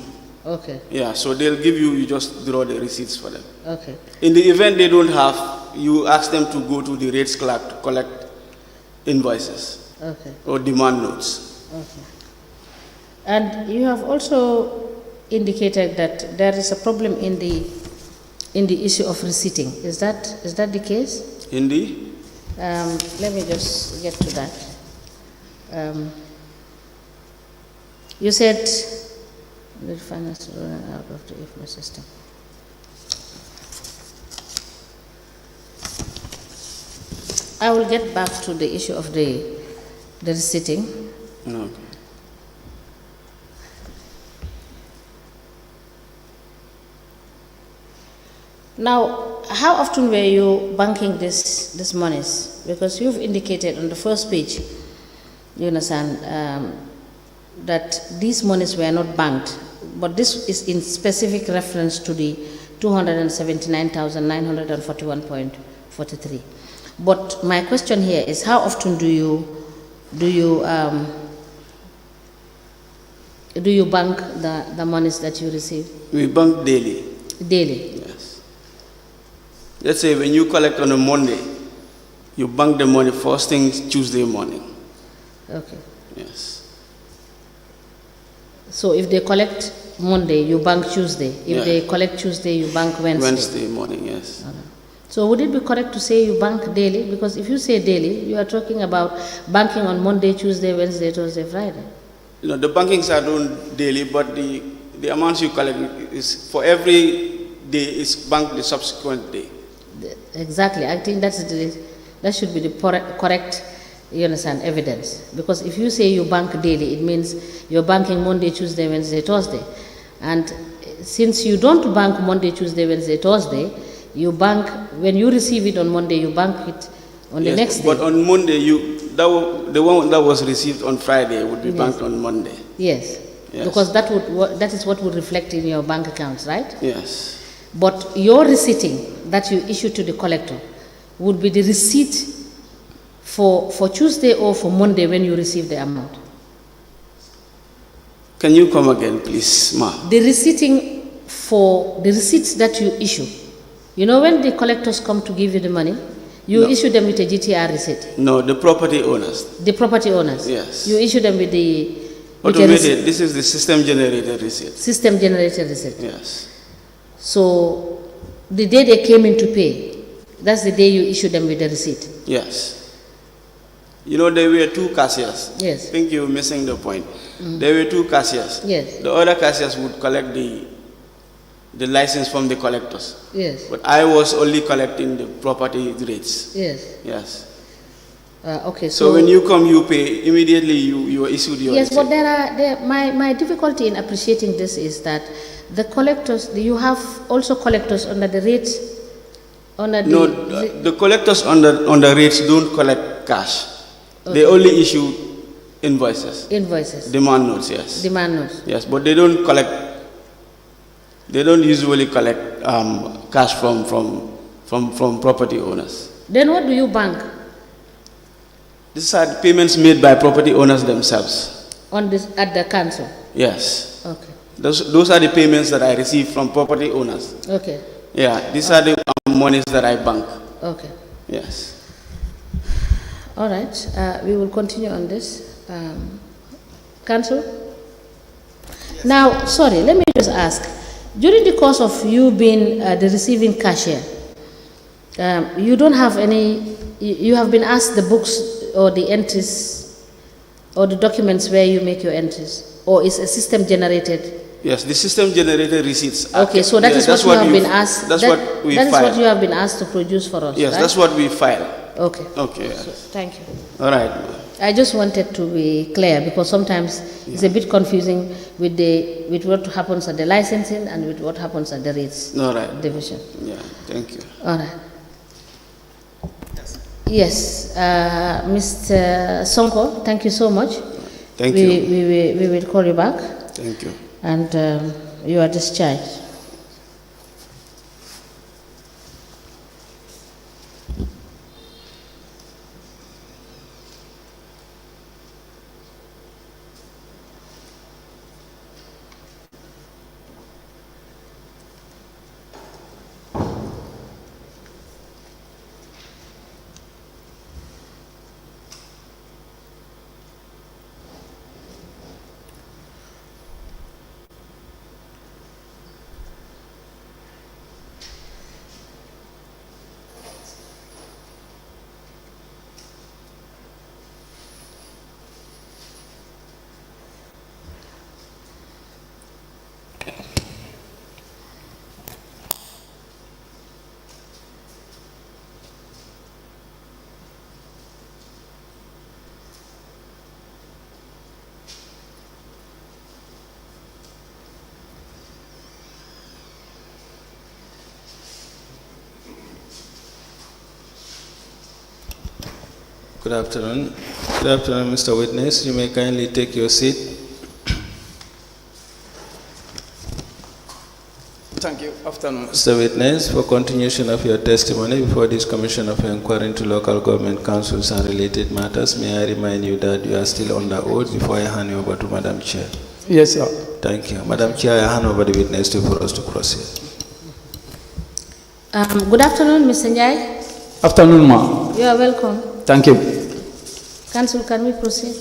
Okay. Yeah, so they'll give you just draw the receipts for them. Okay. In the event they don't have, you ask them to go to the rates clerk to collect invoices. Okay. Or demand notes. Okay. And you have also indicated that there is a problem in the issue of receipting. Is that the case? In the? Let me just get to that. You said the finance running out of the IFMA system. I will get back to the issue of the receipting. No. Now, how often were you banking this monies? Because you've indicated on the first page, you understand, that these monies were not banked, but this is in specific reference to the 279,941.43. But my question here is, how often do you bank the monies that you receive? We bank daily. Daily. Yes. Let's say when you collect on a Monday, you bank the money first thing Tuesday morning. Okay. Yes. So if they collect Monday, you bank Tuesday. If they collect Tuesday, you bank Wednesday. Wednesday morning, yes. Okay. So would it be correct to say you bank daily? Because if you say daily, you are talking about banking on Monday, Tuesday, Wednesday, Thursday, Friday. You know, the bankings are done daily, but the amounts you collect is for every day is banked the subsequent day. Exactly. I think that should be the correct, you understand, evidence. Because if you say you bank daily, it means you're banking Monday, Tuesday, Wednesday, Thursday. And since you don't bank Monday, Tuesday, Wednesday, Thursday, you bank, when you receive it on Monday, you bank it on the next day. But on Monday, the one that was received on Friday would be banked on Monday. Yes. Because that is what would reflect in your bank accounts, right? Yes. But your receipting that you issue to the collector would be the receipt for Tuesday or for Monday when you receive the amount. Can you come again, please, Ma? The receipting for the receipts that you issue. You know, when the collectors come to give you the money, you issue them with a GTR receipt. No, the property owners. The property owners. Yes. You issue them with the automated. This is the system generated receipt. System generated receipt. Yes. So the day they came in to pay, that's the day you issue them with the receipt. Yes. You know, there were two cashiers. Yes. I think you're missing the point. There were two cashiers. Yes. The other cashiers would collect the license from the collectors. Yes. But I was only collecting the property rates. Yes. Yes. Okay. So when you come, you pay immediately. You are issued your yes, receipt. but my difficulty in appreciating this is that the collectors, you have also collectors under the rates. The collectors on the rates don't collect cash. Okay. They only issue invoices. Invoices. Demand notes, yes. Demand notes. Yes, but they don't collect They don't usually collect cash from property owners. Then what do you bank These are the payments made by property owners themselves. on this at the council? Yes. Okay. Those are the payments that I receive from property owners. Okay. Yeah, these are the monies that I bank. Okay. Yes. All right. We will continue on this. Council? Now, sorry, let me just ask. During the course of you being the receiving cashier, you don't have any, you have been asked the books or the entries or the documents where you make your entries, or is a system generated? Yes, the system generated receipts. Okay, so that is what you have been asked. That's what we That is file. what you have been asked to produce for us. Yes, right? that's what we file. Okay. Okay. So, Yes. thank you. All right. I just wanted to be clear because sometimes it's a bit confusing with what happens at the licensing and with what happens at the rates All right. division. Yeah. Thank you. All right. Yes, Mr. Sonko, thank you so much. Thank you. We will call you back, Thank you. and you are discharged. Good afternoon. Good afternoon, Mr. Witness. You may kindly take your seat. Thank you. Afternoon. Mr. Witness, for continuation of your testimony before this Commission of Inquiry into Local Government Councils and related matters, may I remind you that you are still under oath before I hand you over to Madam Chair. Yes, sir. Thank you. Madam Chair, I hand over the witness to for us to proceed. Good afternoon, Mr. Njai. Afternoon, ma. You are welcome. Thank you. Council, can we proceed?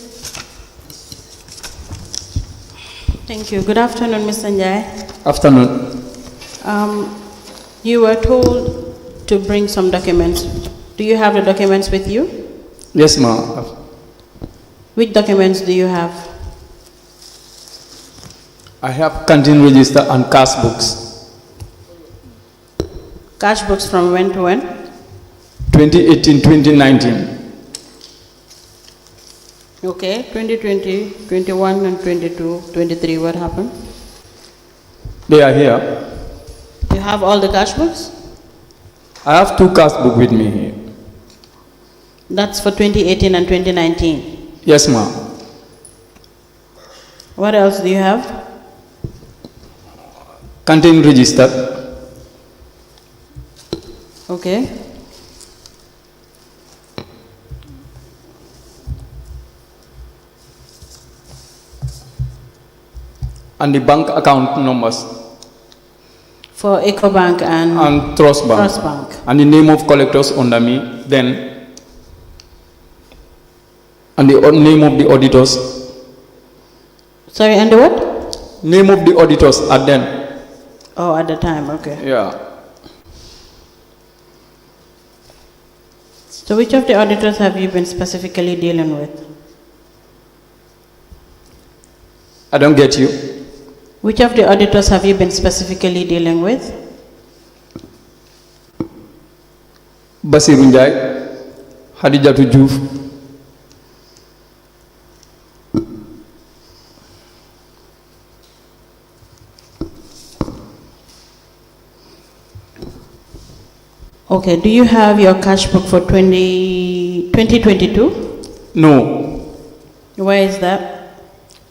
Thank you. Good afternoon, Mr. Njai. Afternoon. You were told to bring some documents. Do you have the documents with you? Yes, ma. Which documents do you have? I have canteen register and cash books. Cash books from when to when? 2018, 2019. Okay, 2020, 21 and 22, 23, what happened? They are here. You have all the cash books? I have 2 cash books with me here. That's for 2018 and 2019. Yes, ma. What else do you have? Canteen register. Okay. And the bank account numbers. For EcoBank and Trust Bank. Trust Bank. And the name of collectors under me. Then. And the name of the auditors. Sorry, and the what? Name of the auditors at then. Oh, at the time, okay. Yeah. So which of the auditors have you been specifically dealing with? I don't get you. Which of the auditors have you been specifically dealing with? Basiru Njai, Hadijatu Diouf. Okay, do you have your cash book for 2022? No. Where is that?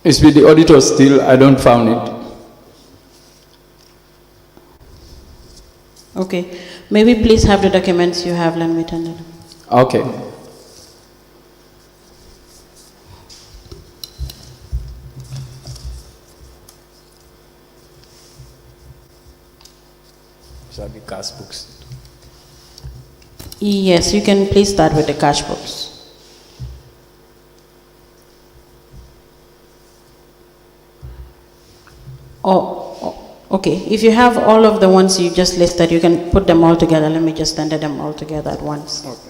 It's with the auditors still. I don't found it. Okay. May we please have the documents you have? Let me turn it. Okay. Shall be cash books. Yes, you can please start with the cash books. Okay. If you have all of the ones you just listed, you can put them all together. Let me just enter them all together at once. Okay.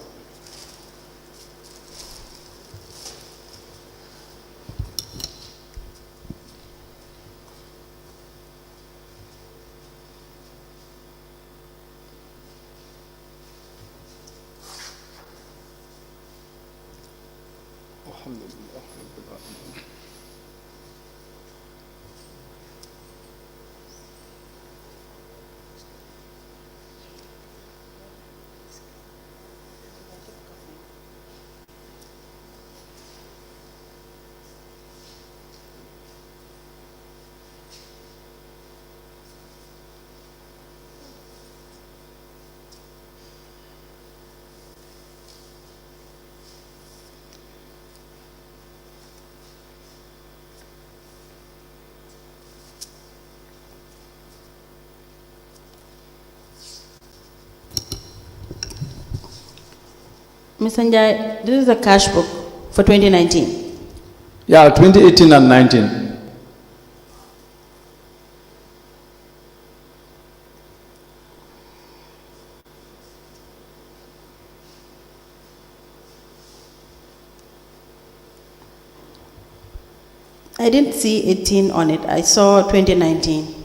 Mr. Njai, this is the cash book for 2019. Yeah, 2018 and 19. I didn't see 18 on it. I saw 2019.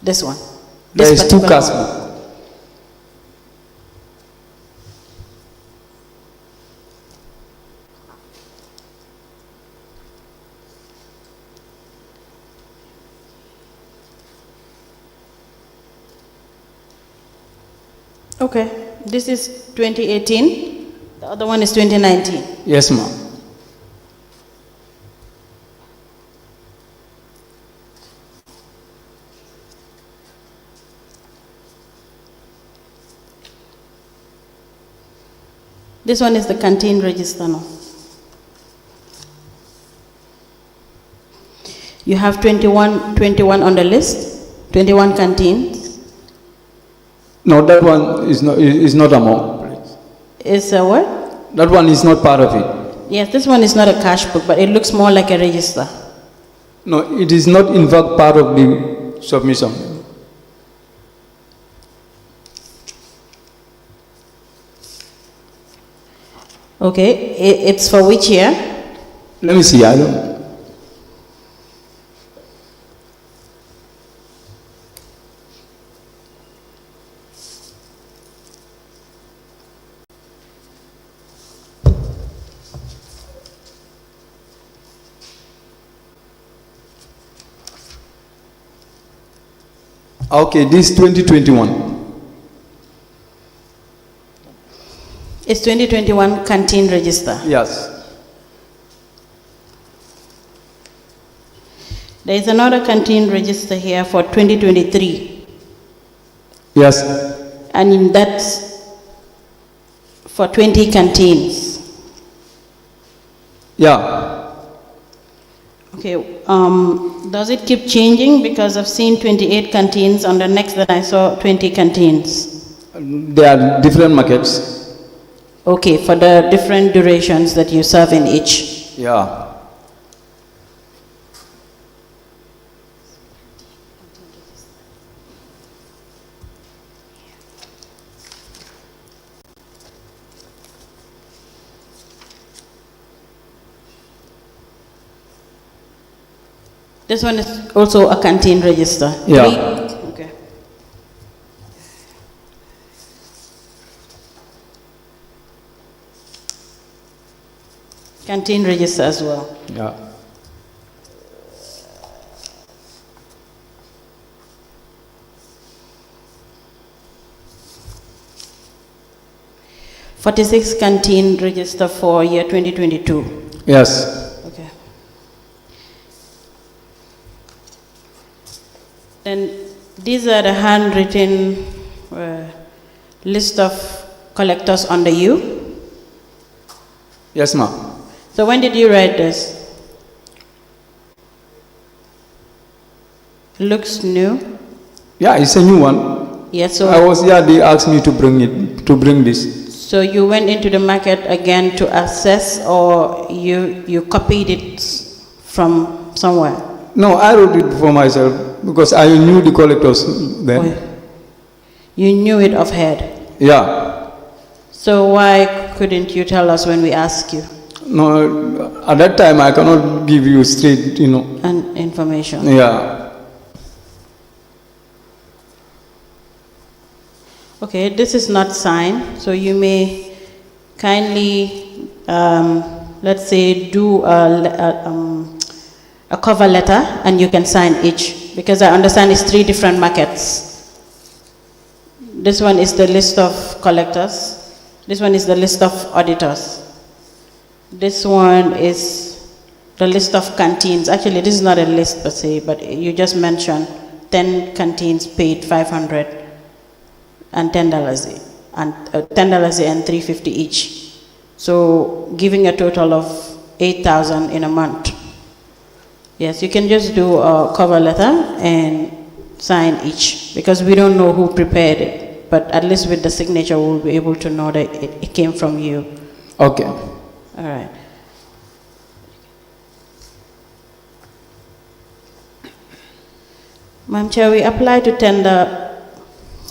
This one. There This is two particular cash one. books. Okay. This is 2018. The other one is 2019. Yes, ma'am. This one is the canteen register now. You have 21 on the list, 21 canteens. No, that one is not among. Please. Is a what? That one is not part of it. Yes, this one is not a cash book, but it looks more like a register. No, it is not in fact part of the submission. Okay, it's for which year? Let me see. I don't. Okay, this 2021. It's 2021 canteen register. Yes. There is another canteen register here for 2023. Yes. And in that, for 20 canteens. Yeah. Okay, does it keep changing? Because I've seen 28 canteens, on the next that I saw 20 canteens. There are different markets. Okay, for the different durations that you serve in each. Yeah. This one is also a canteen register. Yeah. 3? Okay. Canteen register as well. Yeah. $46 canteen register for year 2022. Yes. Okay. Then these are the handwritten, list of collectors under you? Yes, ma'am. So when did you write this? Looks new. Yeah, it's a new one. Yes. So They asked me to bring this. So you went into the market again to assess, or you copied it from somewhere? No, I wrote it for myself because I knew the collectors then. Oh, you knew it offhand. Yeah. So why couldn't you tell us when we asked you? No, at that time I cannot give you straight, And information. Yeah. Okay, this is not signed, so you may kindly, let's say, do a cover letter, and you can sign each, because I understand it's 3 different markets. This one is the list of collectors. This one is the list of auditors. This one is the list of canteens. Actually, this is not a list per se, but you just mentioned 10 canteens paid $500 and $10 and $10 and $3.50 each. So giving a total of $8,000 in a month. Yes, you can just do a cover letter and sign each, because we don't know who prepared it, but at least with the signature we'll be able to know that it came from you. Okay. All right. Madam Chair, we apply to tender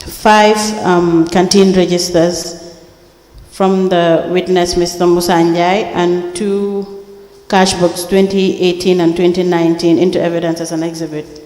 5 canteen registers from the witness, Mr. Musa Njai, and 2 cash books 2018 and 2019 into evidence as an exhibit.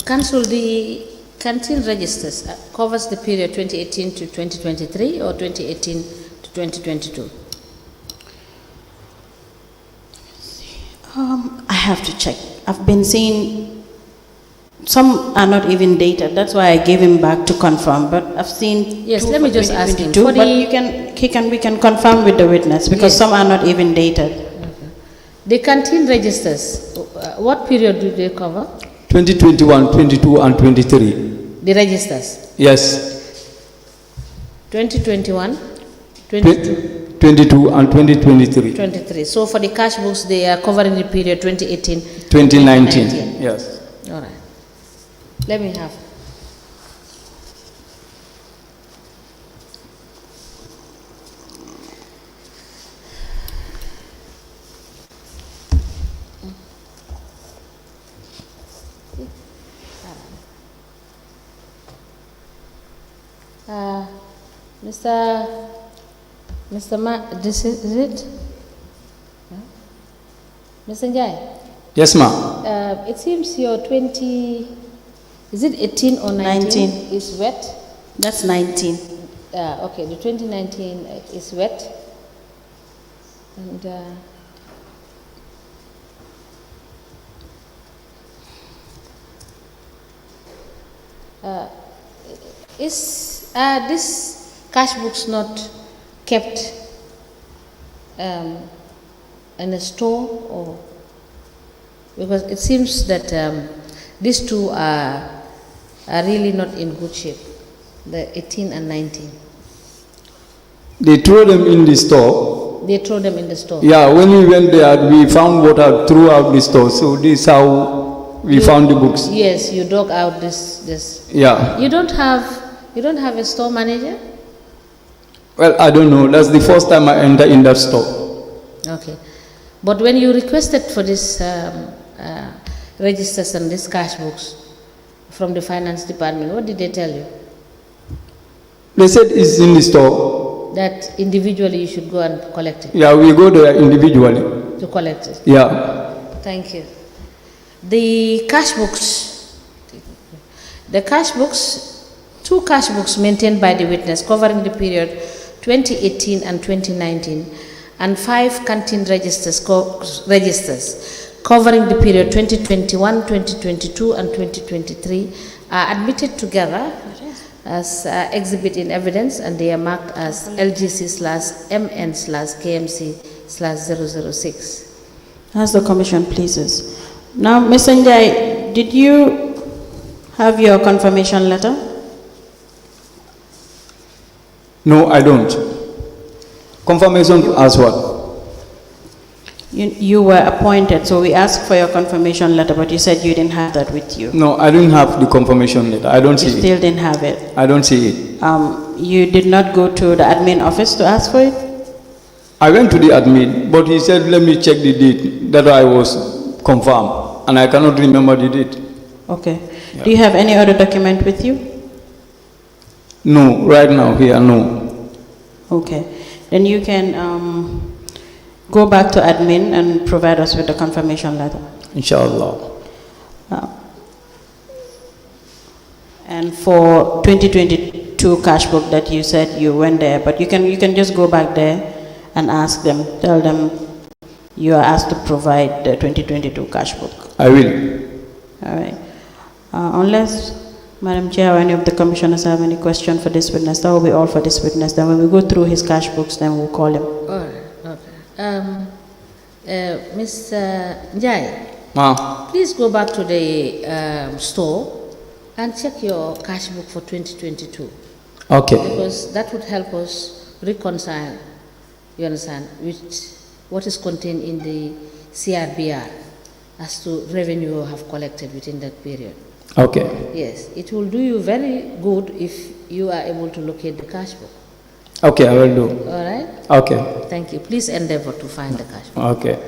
Council, the canteen registers covers the period 2018 to 2023 or 2018 to 2022? I have to check. I've been seeing some are not even dated. That's why I gave him back to confirm. But I've seen. Yes, let me just ask him. But we can confirm with the witness, because some are not even dated. Okay. The canteen registers, what period do they cover? 2021, 22, and 23. The registers? Yes. 2021, 22? 22 and 2023. 23. So for the cash books, they are covering the period 2018, 2019. Yes. All right. Let me have. This is it? Mr. Njai? Yes, ma'am. It seems your 20, is it 18 or 19? Is wet? That's 19. Okay, the 2019 is wet. And is this cash books not kept in a store, or because it seems that these two are really not in good shape, the 18 and 19. They threw them in the store. They throw them in the store. Yeah, when we went there, we found water throughout the store. So this is how we found the books. Yes, you dug out this. Yeah. You don't have a store manager? Well, I don't know. That's the first time I enter in that store. Okay. But when you requested for this registers and these cash books from the finance department, what did they tell you? They said it's in the store. That individually you should go and collect it? Yeah, we go there individually. To collect it? Yeah. Thank you. The cash books, two cash books maintained by the witness covering the period 2018 and 2019, and 5 canteen registers covering the period 2021, 2022, and 2023 are admitted together as exhibit in evidence, and they are marked as LGC/MN/KMC/006. As the Commission pleases. Now, Mr. Njai, did you have your confirmation letter? No, I don't. Confirmation as what? You were appointed, so we asked for your confirmation letter, but you said you didn't have that with you. No, I didn't have the confirmation letter. I don't see You it. still didn't have it. I don't see it. You did not go to the admin office to ask for it? I went to the admin, but he said, let me check the date that I was confirmed, and I cannot remember the date. Okay. Yeah. Do you have any other document with you? No, right now here, no. Okay. Then you can go back to admin and provide us with the confirmation letter. Inshallah. And for 2022 cash book that you said you went there, but you can just go back there and ask them, tell them you are asked to provide the 2022 cash book. I will. All right. Unless, Madam Chair, or any of the commissioners have any question for this witness, that will be all for this witness. Then when we go through his cash books, then we'll call him. All right. Okay. Mr. Njai, please go back to the store and check your cash book for 2022. Okay. Because that would help us reconcile, you understand, with what is contained in the CRBR as to revenue you have collected within that period. Okay. Yes, it will do you very good if you are able to locate the cash book. Okay, I will do. All right? Okay. Thank you. Please endeavor to find the cash book. Okay.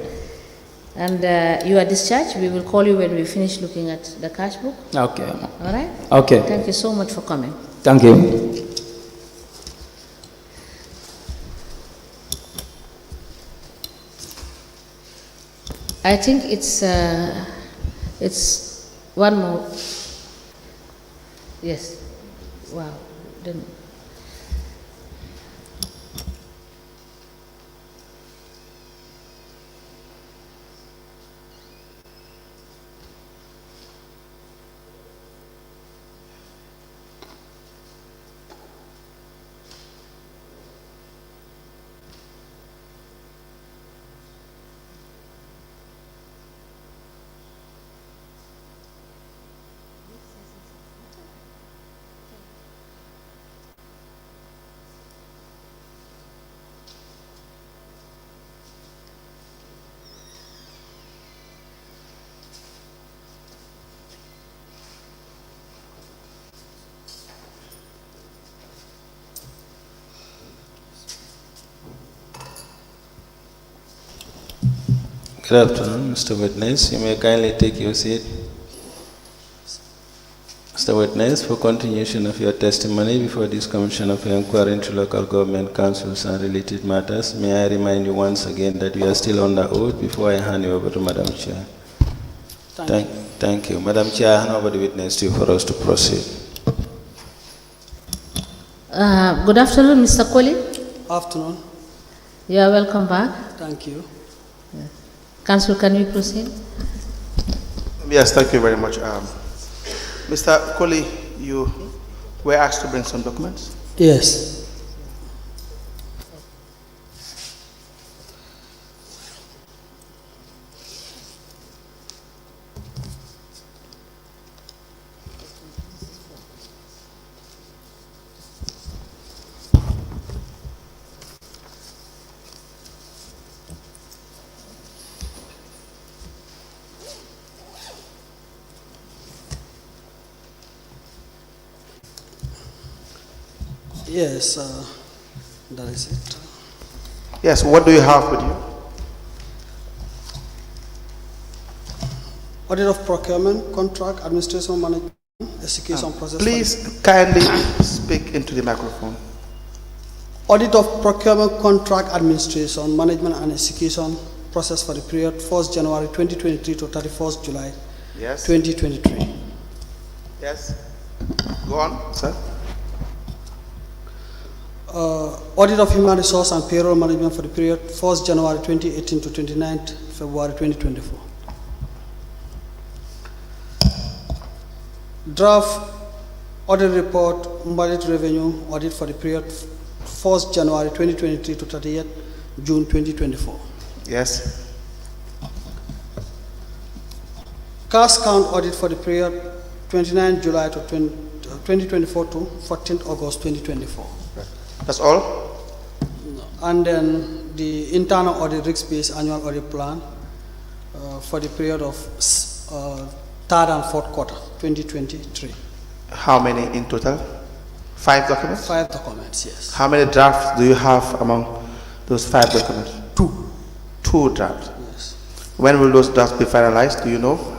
And you are discharged. We will call you when we finish looking at the cash book. Okay. All right? Okay. Thank you so much for coming. Thank you. I think it's one more. Yes. Wow. Then. Good afternoon, Mr. Witness. You may kindly take your seat. Mr. Witness, for continuation of your testimony before this Commission of Inquiry into Local Government Councils and related matters, may I remind you once again that you are still under oath before I hand you over to Madam Chair. Thank you. Madam Chair, I hand over the witness to you for us to proceed. Good afternoon, Mr. Koli. Afternoon. You are welcome back. Thank you. Council, can we proceed? Yes, thank you very much. Mr. Koli, you were asked to bring some documents? Yes. Yes, that is it. Yes, what do you have with you? Audit of procurement, contract, administration, management, execution process. Please kindly speak into the microphone. Audit of procurement, contract, administration, management, and execution process for the period 1st January 2023 to 31st July 2023. Yes. Go on, sir. Audit of human resource and payroll management for the period 1st January 2018 to 29th February 2024. Draft audit report, budget revenue audit for the period 1st January 2023 to 30th June 2024. Yes. Cash count audit for the period 29 July to 2024 to 14th August 2024. That's all? And then the internal audit risk-based annual audit plan for the period of third and fourth quarter 2023. How many in total? 5 documents? 5 documents, yes. How many drafts do you have among those 5 documents? 2. 2 drafts. Yes. When will those drafts be finalized? Do you know?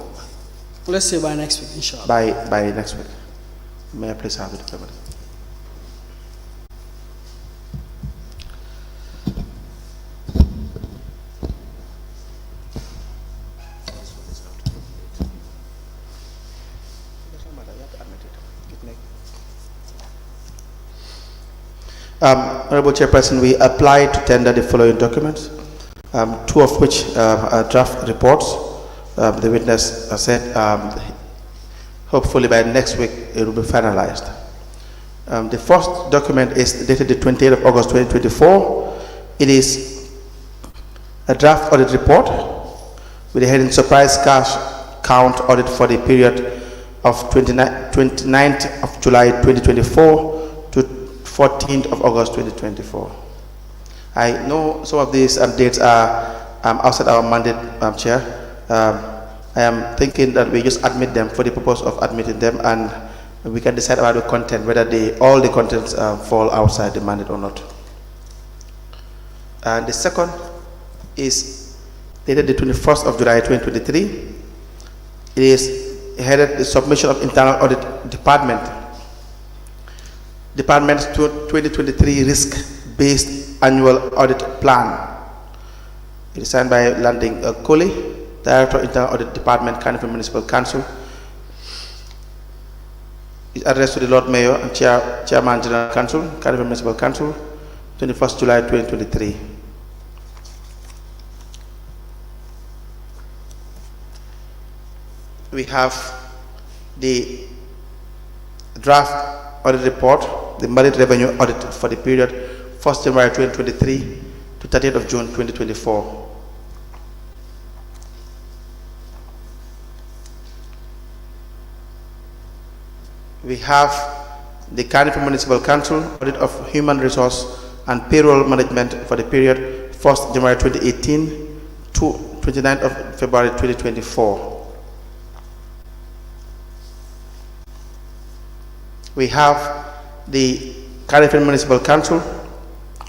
Let's say by next week, inshallah. By next week. May I please have the document? Honorable Chairperson, we applied to tender the following documents, 2 of which are draft reports. The witness said hopefully by next week it will be finalized. The first document is dated the 28th of August 2024. It is a draft audit report with the heading Surprise Cash Count Audit for the period of 29th of July 2024 to 14th of August 2024. I know some of these dates are outside our mandate, Chair. I am thinking that we just admit them for the purpose of admitting them, and we can decide about the content, whether all the contents fall outside the mandate or not. And the second is dated the 21st of July 2023. It is headed the submission of internal audit Department's 2023 risk-based annual audit plan. It is signed by Landing Kohli, Director, Internal Audit Department, Cardiff Municipal Council. It's addressed to the Lord Mayor and Chairman General Council, Cardiff Municipal Council, 21st July 2023. We have the draft audit report, the merit revenue audit for the period 1st January 2023 to 30th of June 2024. We have the Cardiff Municipal Council audit of human resource and payroll management for the period 1st January 2018 to 29th of February 2024. We have the Cardiff Municipal Council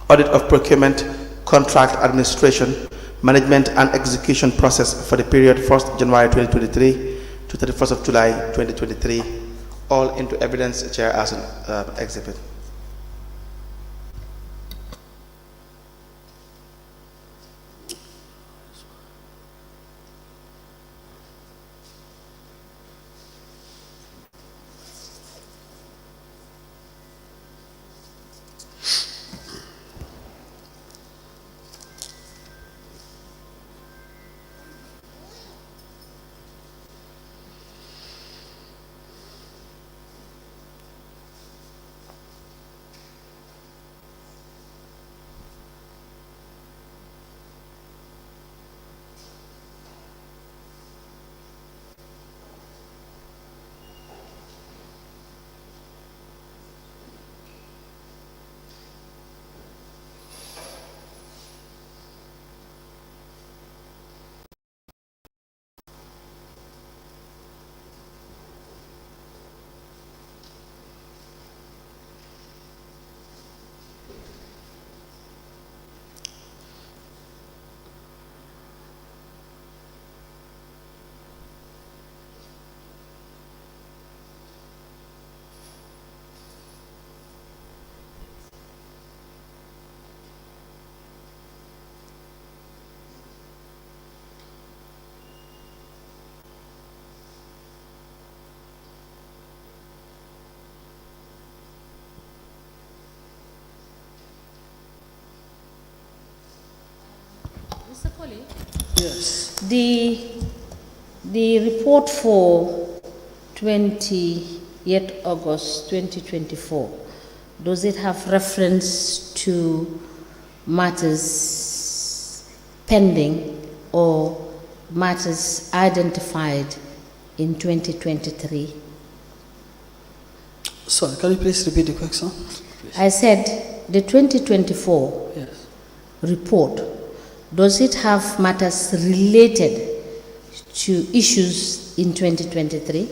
audit of procurement, contract administration, management and execution process for the period 1st January 2023 to 31st of July 2023, all into evidence, Chair, as an exhibit. Coley? Yes. The report for 20th August 2024, does it have reference to matters pending or matters identified in 2023? Sorry, can you please repeat the question? I said the 2024 Yes. report, does it have matters related to issues in 2023?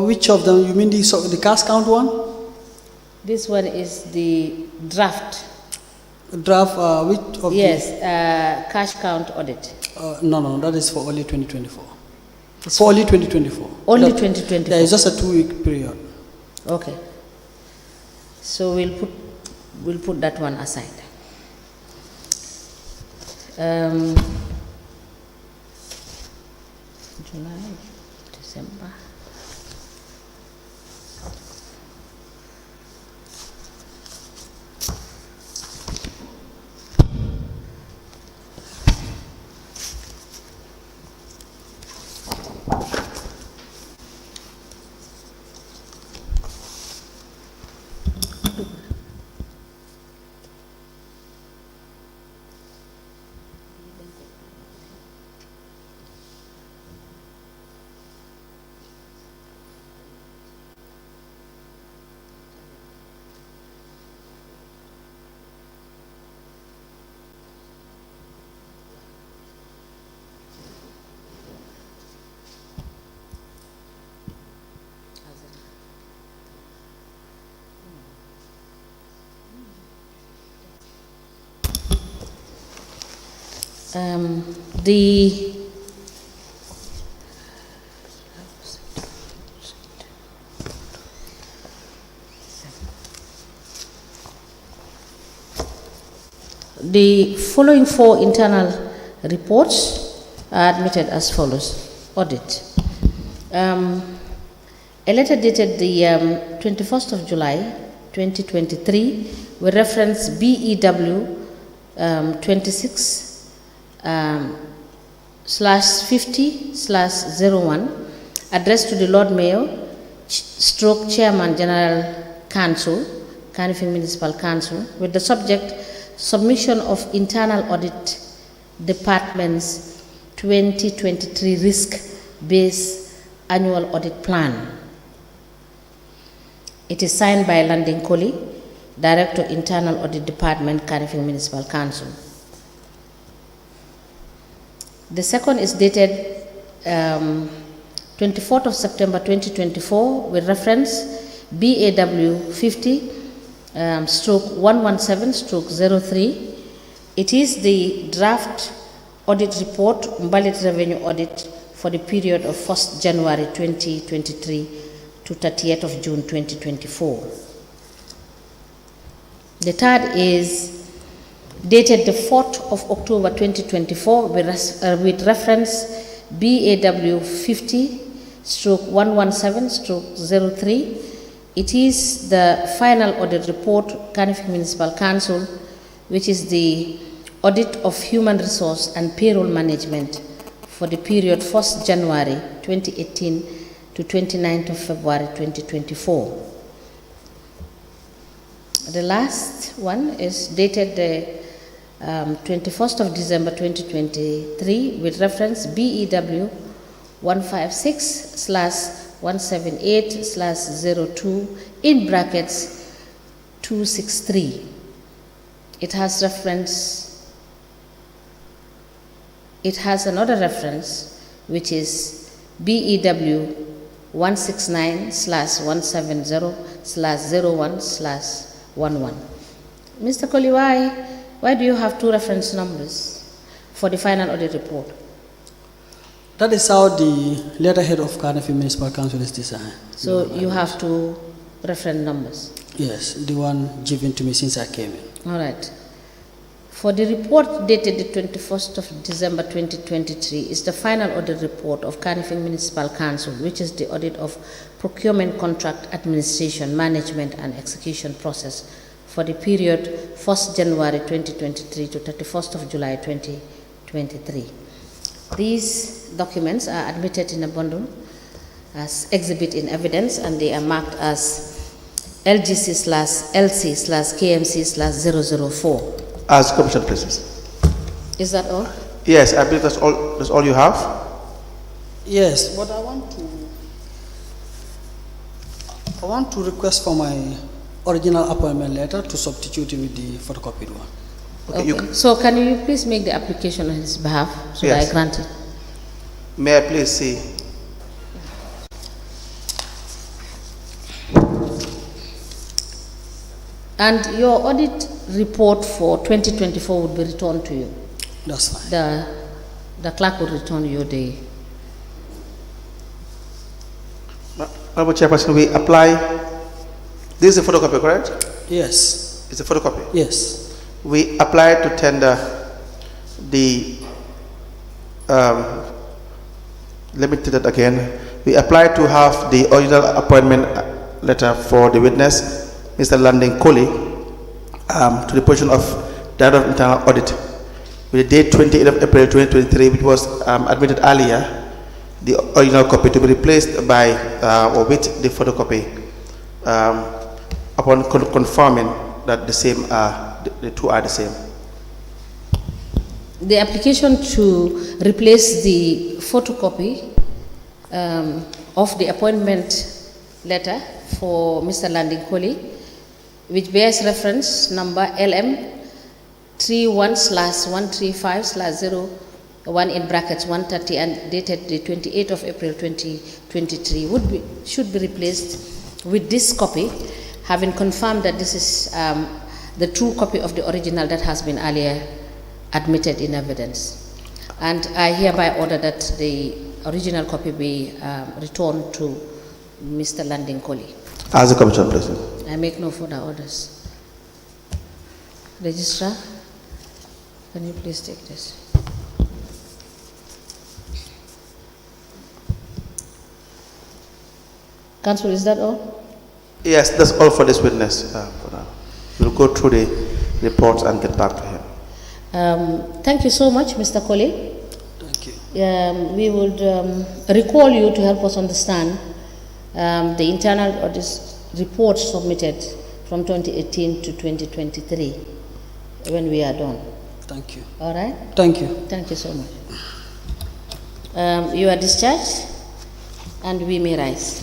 Which of them? You mean the cash count one? This one is the draft. Draft, which of Yes, cash count audit. No, that is for only 2024. For only 2024. Only That- 2024. Yeah, it's just a 2-week period. Okay. So we'll put that one aside. July, December. The following 4 internal reports are admitted as follows. Audit. A letter dated the 21st of July 2023 with reference BEW 26/50/01 addressed to the Lord Mayor stroke Chairman General Council, Kanifing Municipal Council, with the subject submission of internal audit department's 2023 risk-based annual audit plan. It is signed by Landing Colley, Director, Internal Audit Department, Kanifing Municipal Council. The second is dated 24th of September 2024 with reference BAW 50/117/03. It is the draft audit report, Mbalit Revenue Audit for the period of 1st January 2023 to 30th of June 2024. The third is dated the 4th of October 2024 with reference BAW 50/117/03. It is the final audit report, Kanifing Municipal Council, which is the audit of human resource and payroll management for the period 1st January 2018 to 29th of February 2024. The last one is dated the 21st of December 2023 with reference BEW 156/178/02 in brackets 263. It has another reference which is BEW 169/170/01/11. Mr. Colley, why do you have 2 reference numbers for the final audit report? That is how the letterhead of Kanifing Municipal Council is designed. So you have 2 reference numbers? Yes, the one given to me since I came in. All right. For the report dated the 21st of December 2023 is the final audit report of Kanifing Municipal Council, which is the audit of procurement contract administration, management and execution process for the period 1st January 2023 to 31st of July 2023. These documents are admitted in a bundle as exhibit in evidence, and they are marked as LGC/LC/KMC/004. As Commission places. Is that all? Yes, I believe that's all. That's all you have. Yes, but I want to request for my original appointment letter to substitute it with the photocopied one. Okay. So can you please make the application on his behalf so that I grant it? May I please see? And your audit report for 2024 would be returned to you. That's fine. The clerk will return you the. Honorable Chairperson, we apply. This is a photocopy, correct? Yes. It's a photocopy. Yes. We apply to tender the. Let me tell that again. We apply to have the original appointment letter for the witness, Mr. Landing Coley, to the position of Director of Internal Audit, with the date 28th of April 2023, which was admitted earlier, the original copy to be replaced by or with the photocopy upon confirming that the same the two are the same. The application to replace the photocopy of the appointment letter for Mr. Landing Coley, which bears reference number LM 31/135/01 in brackets 130 and dated the 28th of April 2023 should be replaced with this copy, having confirmed that this is the true copy of the original that has been earlier admitted in evidence. And I hereby order that the original copy be returned to Mr. Landing Coley. As a Commission President. I make no further orders. Registrar, can you please take this? Council, is that all? Yes, that's all for this witness. For now. We'll go through the reports and get back to him. Thank you so much, Mr. Coley. Thank you. We would recall you to help us understand the internal audit report submitted from 2018 to 2023 when we are done. Thank you. All right? Thank you. Thank you so much. You are discharged and we may rise.